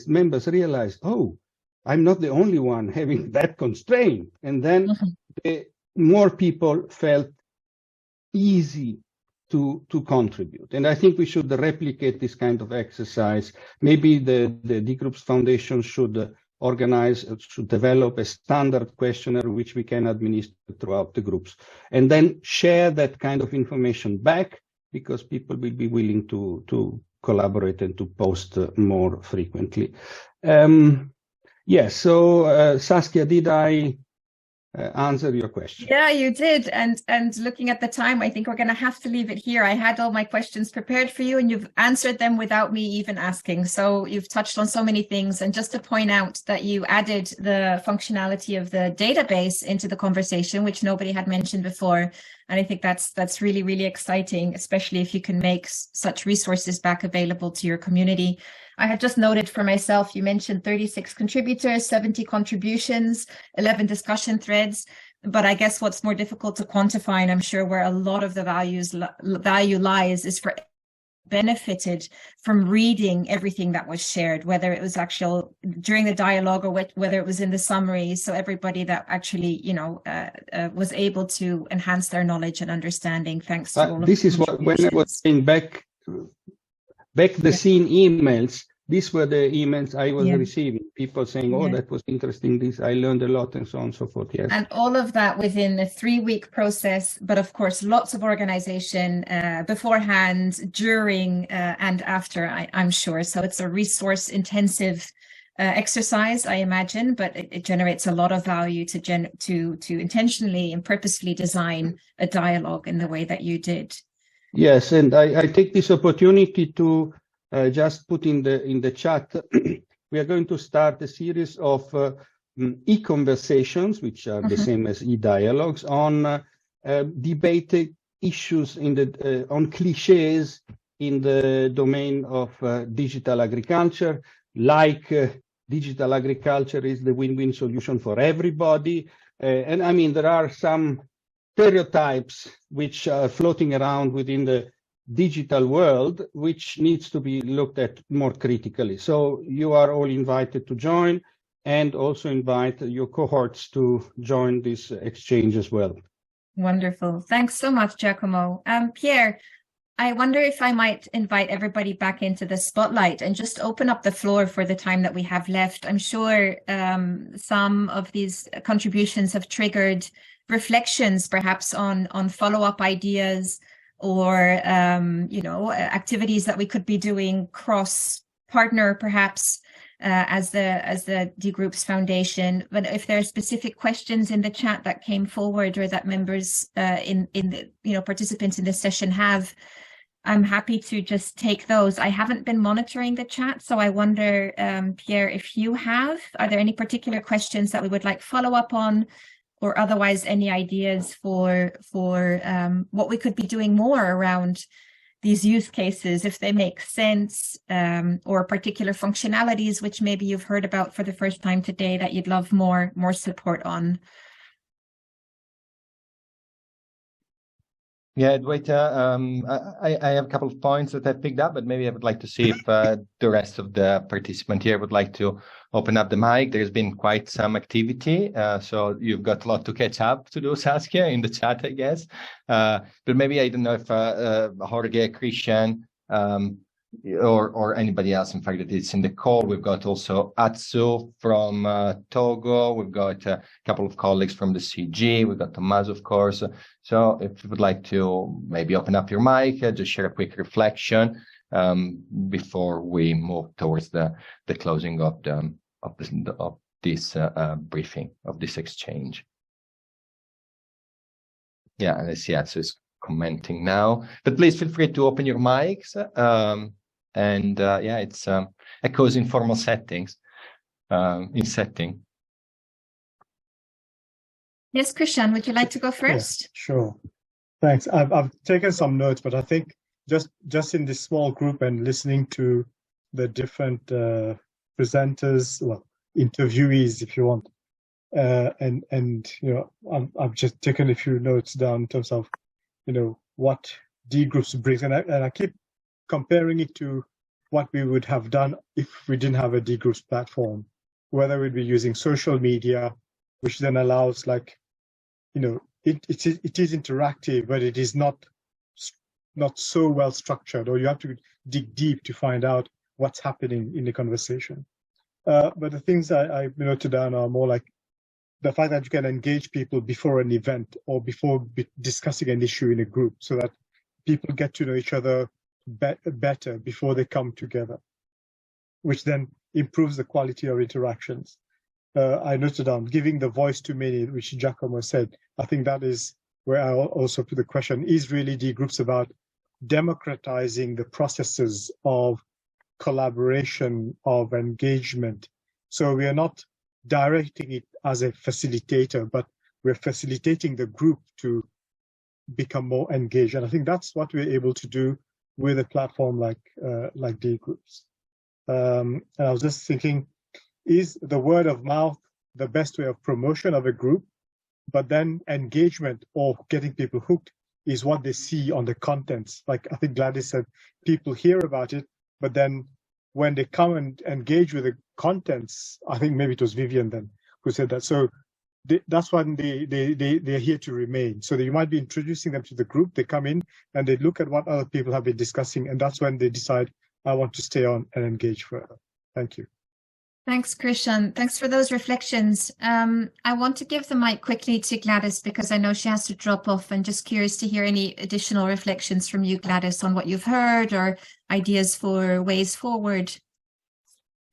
S9: members realized, oh, I'm not the only one having that constraint. And then more people felt easy to contribute. And I think we should replicate this kind of exercise. Maybe the Dgroups Foundation should develop a standard questionnaire which we can administer throughout the groups, and then share that kind of information back, because people will be willing to collaborate and to post more frequently. Yes, so Saskia, did I answer your question?
S4: Yeah, you did. And looking at the time, I think we're going to have to leave it here. I had all my questions prepared for you, and you've answered them without me even asking. So you've touched on so many things. And just to point out that you added the functionality of the database into the conversation, which nobody had mentioned before. And I think that's really, really exciting, especially if you can make such resources back available to your community. I had just noted for myself, you mentioned 36 contributors, 70 contributions, 11 discussion threads. But I guess what's more difficult to quantify, and I'm sure where a lot of the value lies, is for benefited from reading everything that was shared, whether it was actual during the dialogue or whether it was in the summary. So everybody that actually, was able to enhance their knowledge and understanding thanks to all of
S9: this is what, when I was saying back the scene emails, these were the emails I was receiving. People saying, oh, that was interesting, this, I learned a lot, and so on and so forth. Yes.
S4: And all of that within a 3-week process, but of course, lots of organization beforehand, during, and after, I'm sure. So it's a resource intensive exercise, I imagine, but it generates a lot of value to intentionally and purposefully design a dialogue in the way that you did.
S9: Yes, and I take this opportunity to just put in the chat. We are going to start a series of e-conversations, which are the same as e-dialogues, on debated issues on cliches in the domain of digital agriculture, like digital agriculture is the win-win solution for everybody. And I mean, there are some stereotypes which are floating around within the digital world, which needs to be looked at more critically. So you are all invited to join, and also invite your cohorts to join this exchange as well.
S4: Wonderful. Thanks so much, Giacomo. Pierre, I wonder if I might invite everybody back into the spotlight and just open up the floor for the time that we have left. I'm sure some of these contributions have triggered reflections, perhaps on follow-up ideas, or activities that we could be doing cross-partner, perhaps, as the Dgroups Foundation. But if there are specific questions in the chat that came forward, or that members participants in this session have, I'm happy to just take those. I haven't been monitoring the chat, so I wonder, Pierre, if you have, are there any particular questions that we would like follow up on? Or otherwise, any ideas for what we could be doing more around these use cases, if they make sense, or particular functionalities which maybe you've heard about for the first time today that you'd love more support on?
S3: Yeah, Dwaita, I have a couple of points that I picked up, but maybe I would like to see if the rest of the participants here would like to open up the mic. There's been quite some activity, so you've got a lot to catch up to do, Saskia, in the chat, I guess. But maybe, I don't know if Jorge, Christian, or anybody else, in fact, that is in the call. We've got also Atsu from Togo. We've got a couple of colleagues from the CG. We've got Tommaso, of course. So if you would like to maybe open up your mic, just share a quick reflection before we move towards the closing of this briefing, of this exchange. Yeah, and I see Atsu is commenting now, but please feel free to open your mics. It's echoes informal settings in setting.
S4: Yes, Christian, would you like to go first?
S10: Yeah, sure. Thanks. I've taken some notes, but I think just in this small group and listening to the different presenters, well, interviewees, if you want, And I've just taken a few notes down in terms of what Dgroups brings, and I keep comparing it to what we would have done if we didn't have a Dgroups platform, whether we'd be using social media, which then allows it is interactive, but it is not so well structured, or you have to dig deep to find out what's happening in the conversation. But the things I noted down are more like the fact that you can engage people before an event or before discussing an issue in a group, so that people get to know each other better before they come together, which then improves the quality of interactions. I noted down giving the voice to many, which Giacomo said. I think that is where I also put the question, is really Dgroups about democratizing the processes of collaboration, of engagement? So we are not directing it as a facilitator, but we're facilitating the group to become more engaged. And I think that's what we're able to do with a platform like Dgroups. And I was just thinking, is the word of mouth the best way of promotion of a group? But then engagement or getting people hooked is what they see on the contents. Like I think Gladys said, people hear about it, but then when they come and engage with the contents, I think maybe it was Vivian then who said that. So that's when they're here to remain. So you might be introducing them to the group, they come in and they look at what other people have been discussing, and that's when they decide, I want to stay on and engage further. Thank you.
S4: Thanks, Christian. Thanks for those reflections. I want to give the mic quickly to Gladys because I know she has to drop off, and just curious to hear any additional reflections from you, Gladys, on what you've heard or ideas for ways forward.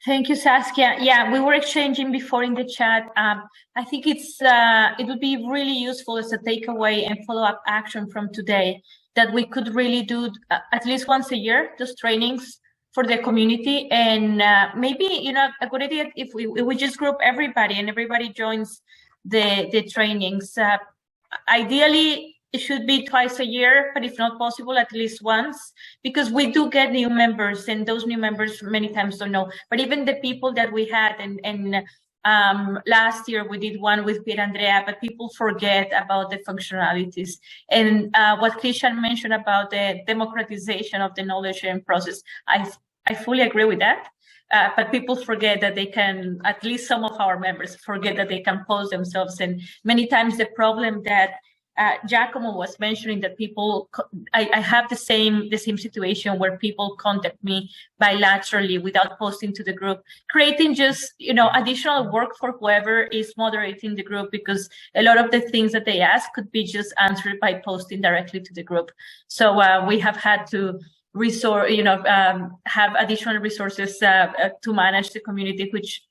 S5: Thank you, Saskia. Yeah, we were exchanging before in the chat. I think it would be really useful as a takeaway and follow-up action from today that we could really do at least once a year, those trainings for the community. And maybe, a good idea if we just group everybody and everybody joins the trainings. Ideally, it should be twice a year, but if not possible, at least once, because we do get new members, and those new members many times don't know. But even the people that we had, and last year we did one with Pier Andrea, but people forget about the functionalities. And what Christian mentioned about the democratization of the knowledge sharing process, I fully agree with that. But people forget that they can, at least some of our members forget that they can post themselves. And many times the problem that Giacomo was mentioning, that people, I have the same situation where people contact me bilaterally without posting to the group, creating just additional work for whoever is moderating the group, because a lot of the things that they ask could be just answered by posting directly to the group. So we have had to have additional resources to manage the community, which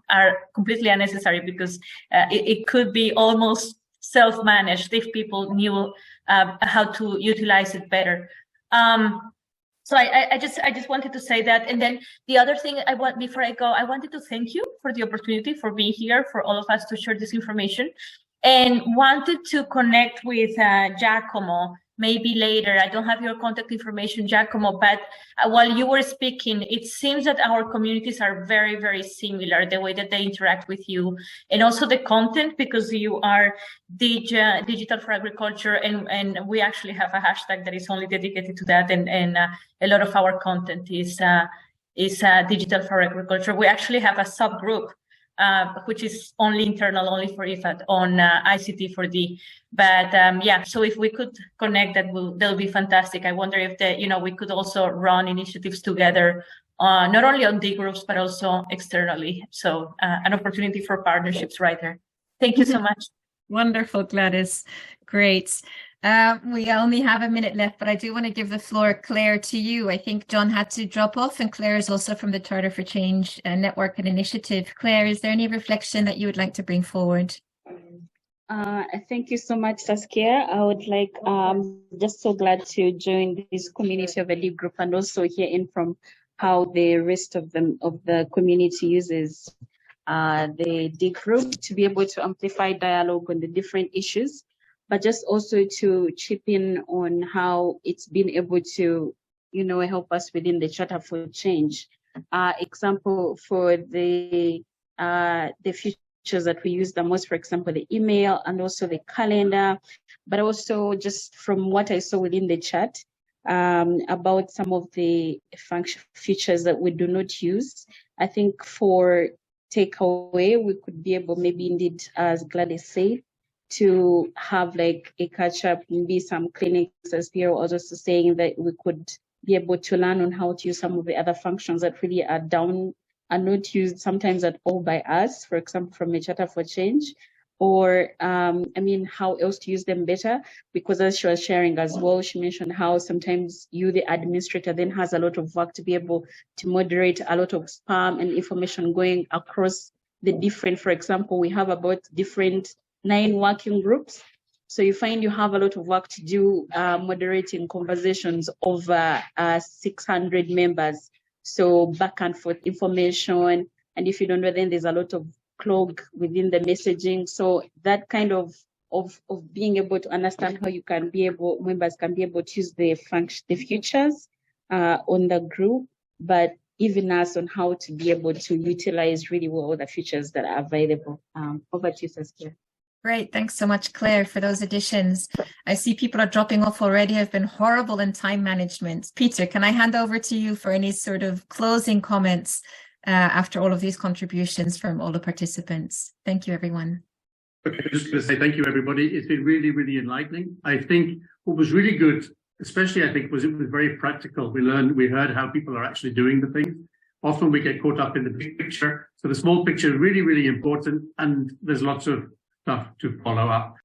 S5: are completely unnecessary, because it could be almost self-managed if people knew how to utilize it better. So I just wanted to say that. And then the other thing before I go, I wanted to thank you for the opportunity for being here, for all of us to share this information, and wanted to connect with Giacomo maybe later. I don't have your contact information, Giacomo, but while you were speaking, it seems that our communities are very, very similar, the way that they interact with you, and also the content, because you are Digital for Agriculture, and we actually have a hashtag that is only dedicated to that, and a lot of our content is Digital for Agriculture. We actually have a subgroup which is only internal, only for IFAD, on ICT4D. But yeah, so if we could connect, that'll be fantastic. I wonder if we could also run initiatives together, not only on Dgroups, but also externally. So an opportunity for partnerships right there. Thank you so much.
S4: Wonderful, Gladys. Great. We only have a minute left, but I do want to give the floor, Claire, to you. I think John had to drop off, and Claire is also from the Charter for Change Network and Initiative. Claire, is there any reflection that you would like to bring forward?
S11: Thank you so much, Saskia. I would like, just so glad to join this community of a Lead group, and also hear in from how the rest of the community uses the Dgroup to be able to amplify dialogue on the different issues, but just also to chip in on how it's been able to, help us within the Charter for Change. Example for the future features that we use the most, for example, the email and also the calendar, but also just from what I saw within the chat about some of the features that we do not use. I think for takeaway, we could be able, maybe indeed, as Gladys said, to have like a catch up, maybe some clinics, as Pierre was also saying, that we could be able to learn on how to use some of the other functions that really are not used sometimes at all by us, for example, from a Charter for Change, or how else to use them better, because as she was sharing as well, she mentioned how sometimes you, the administrator, then has a lot of work to be able to moderate a lot of spam and information going across the different, for example, we have about 9 working groups. So you find you have a lot of work to do moderating conversations over 600 members. So back and forth information. And if you don't know, then there's a lot of clog within the messaging. So that kind of being able to understand how you can be able, members can be able to use the features on the group, but even us on how to be able to utilize really well the features that are available. Over to you, Saskia.
S4: Great. Thanks so much, Claire, for those additions. I see people are dropping off already. I've been horrible in time management. Peter, can I hand over to you for any sort of closing comments after all of these contributions from all the participants? Thank you, everyone.
S1: Okay, I'm just going to say thank you, everybody. It's been really, really enlightening. I think what was really good, especially I think, was it was very practical. We heard how people are actually doing the things. Often we get caught up in the big picture. So the small picture is really, really important, and there's lots of stuff to follow up.